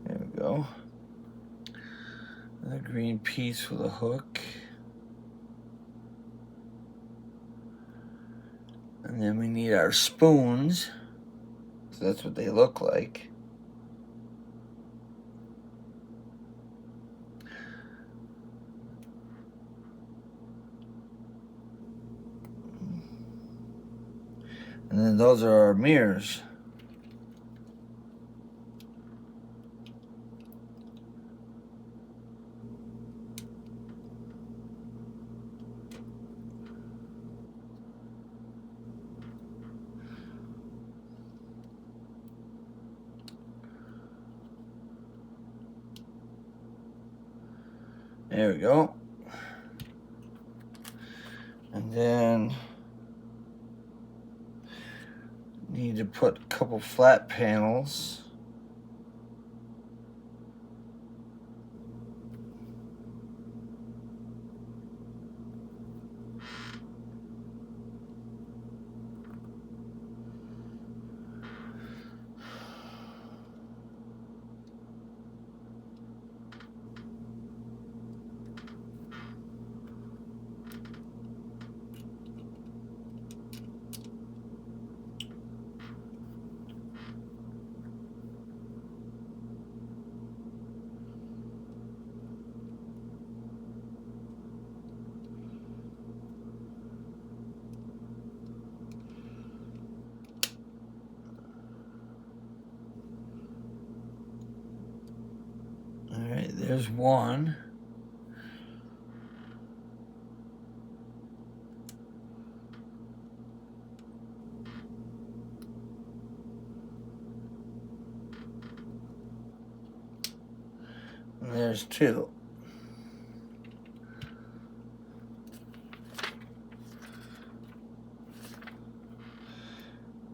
[SPEAKER 1] There we go. The green piece with a hook. And then we need our spoons. So that's what they look like. And then those are our mirrors. There we go. And then need to put a couple flat panels. All right, there's one. And there's two.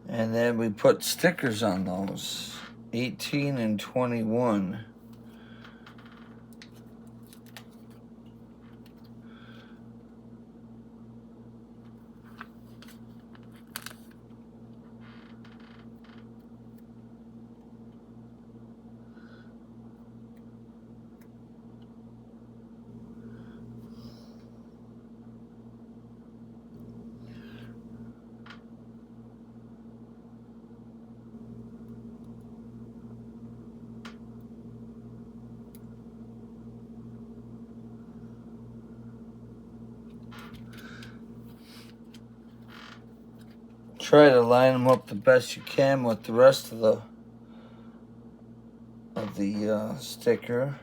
[SPEAKER 1] And then we put stickers on those, 18 and 21. Try to line them up the best you can with the rest of the sticker.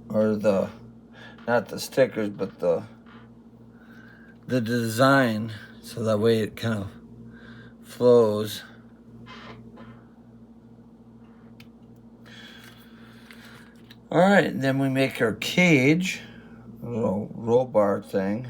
[SPEAKER 1] Or not the stickers, but the design, so that way it kind of flows. All right, and then we make our cage, a little roll bar thing.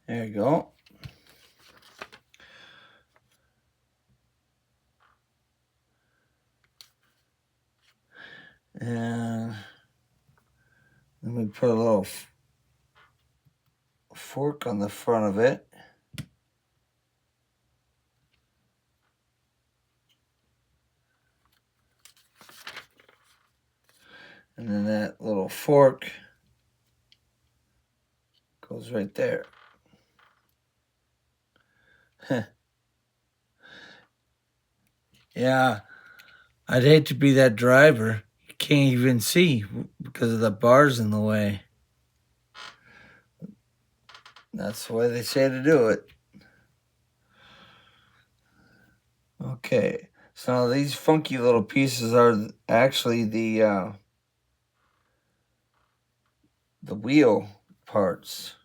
[SPEAKER 1] There you go. And then we put a little fork on the front of it. And then that little fork goes right there. Yeah, I'd hate to be that driver. You can't even see because of the bars in the way. That's the way they say to do it. Okay, So these funky little pieces are actually the wheel parts.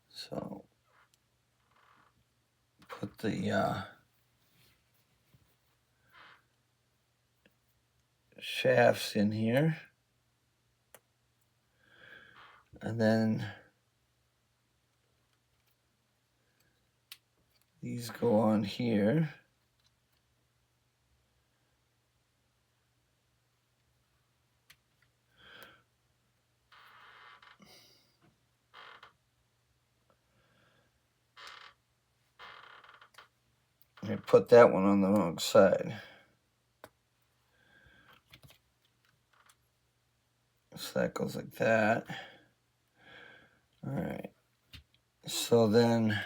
[SPEAKER 1] So put the shafts in here, and then these go on here. I put that one on the wrong side. So that goes like that. All right. So then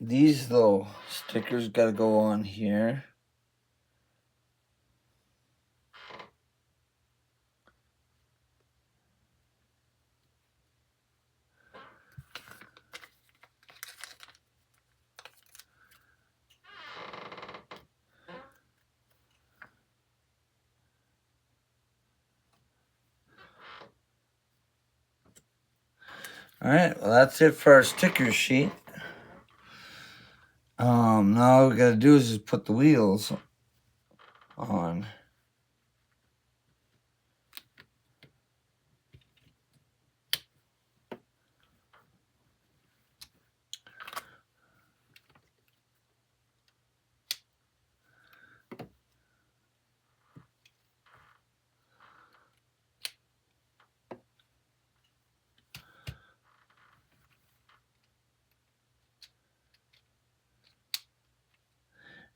[SPEAKER 1] these little stickers got to go on here. All right, well, that's it for our sticker sheet. Now all we gotta do is just put the wheels on.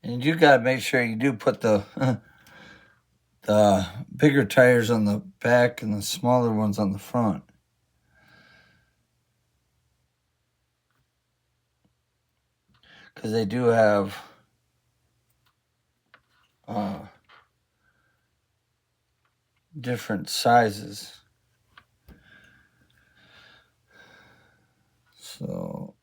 [SPEAKER 1] And you gotta make sure you do put the the bigger tires on the back and the smaller ones on the front. Because they do have different sizes. So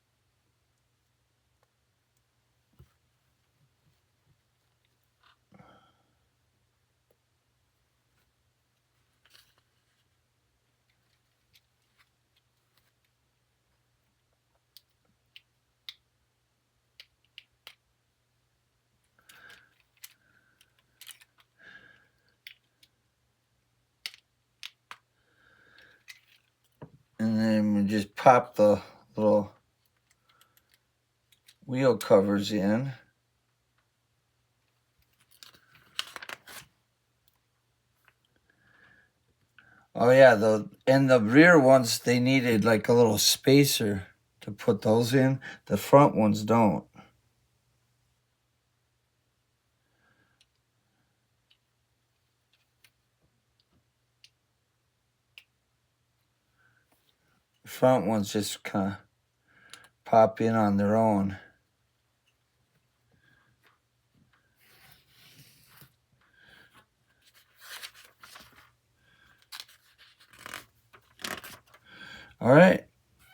[SPEAKER 1] and then we just pop the little wheel covers in. Oh yeah, the rear ones, they needed like a little spacer to put those in. The front ones don't. The front ones just kind of pop in on their own. All right,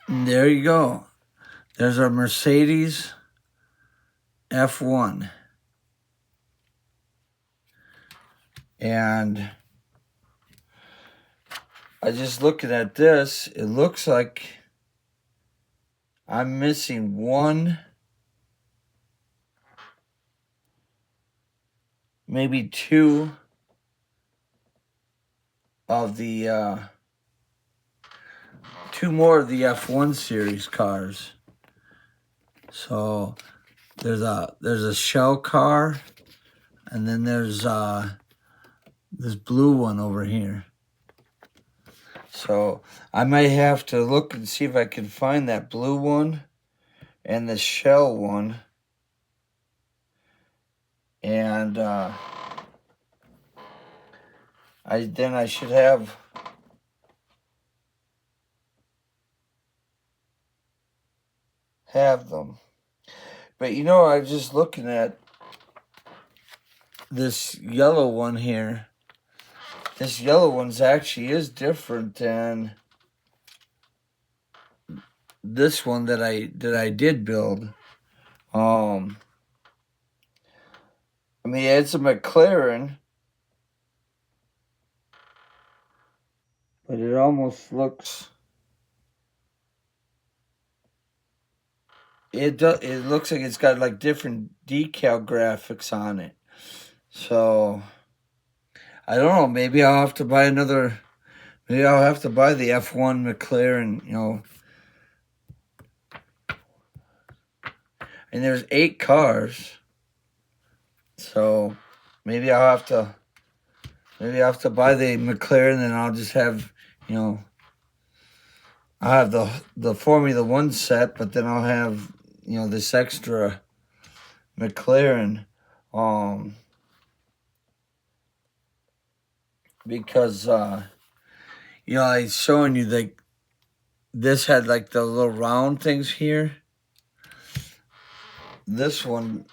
[SPEAKER 1] and there you go. There's our Mercedes F1. And I just looking at this, it looks like I'm missing one, maybe two of the two more of the F1 series cars. So there's a shell car, and then there's this blue one over here. So I might have to look and see if I can find that blue one and the shell one. And I should have them. But you know, I was just looking at this yellow one here. This yellow one's actually is different than this one that I did build. I mean, it's a McLaren, but it almost looks. It looks like it's got like different decal graphics on it. So I don't know. Maybe I'll have to buy another. Maybe I'll have to buy the F1 McLaren. And there's 8 cars. So maybe I'll have to. Maybe I have to buy the McLaren, and I'll just have, I'll have the Formula One set, but then I'll have, this extra McLaren, because I was showing you that this had like the little round things here. This one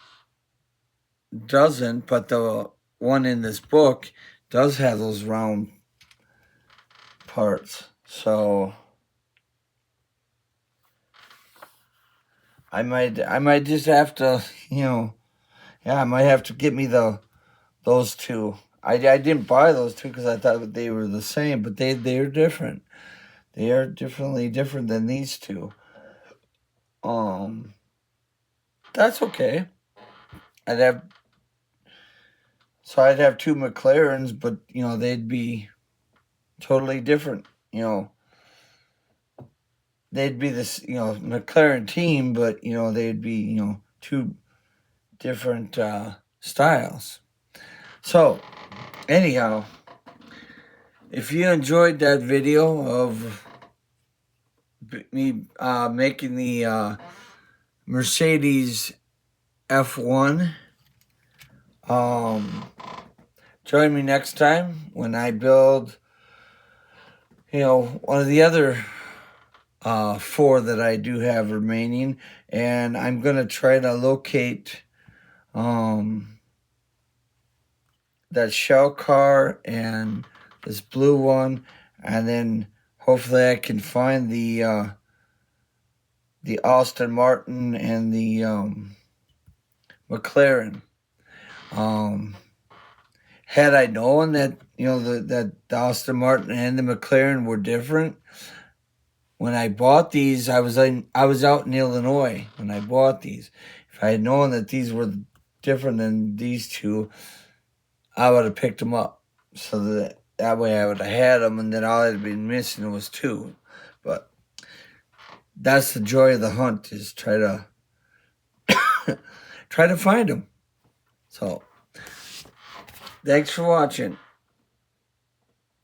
[SPEAKER 1] doesn't, but the one in this book does have those round parts. So I might just have to, I might have to get me those two. I didn't buy those two because I thought they were the same, but they're different. They are definitely different than these two. That's okay. I'd have 2 McLarens, but they'd be totally different. They'd be this McLaren team, but they'd be 2 different styles. So anyhow, if you enjoyed that video of me making the Mercedes F1, join me next time when I build, one of the other 4 that I do have remaining, and I'm gonna try to locate that shell car and this blue one, and then hopefully I can find the Aston Martin and the McLaren. Had I known that that the Aston Martin and the McLaren were different, when I bought these, I was out in Illinois when I bought these. If I had known that these were different than these two, I would have picked them up. So that way I would have had them, and then all I'd been missing was 2. But that's the joy of the hunt, is try to find them. So thanks for watching.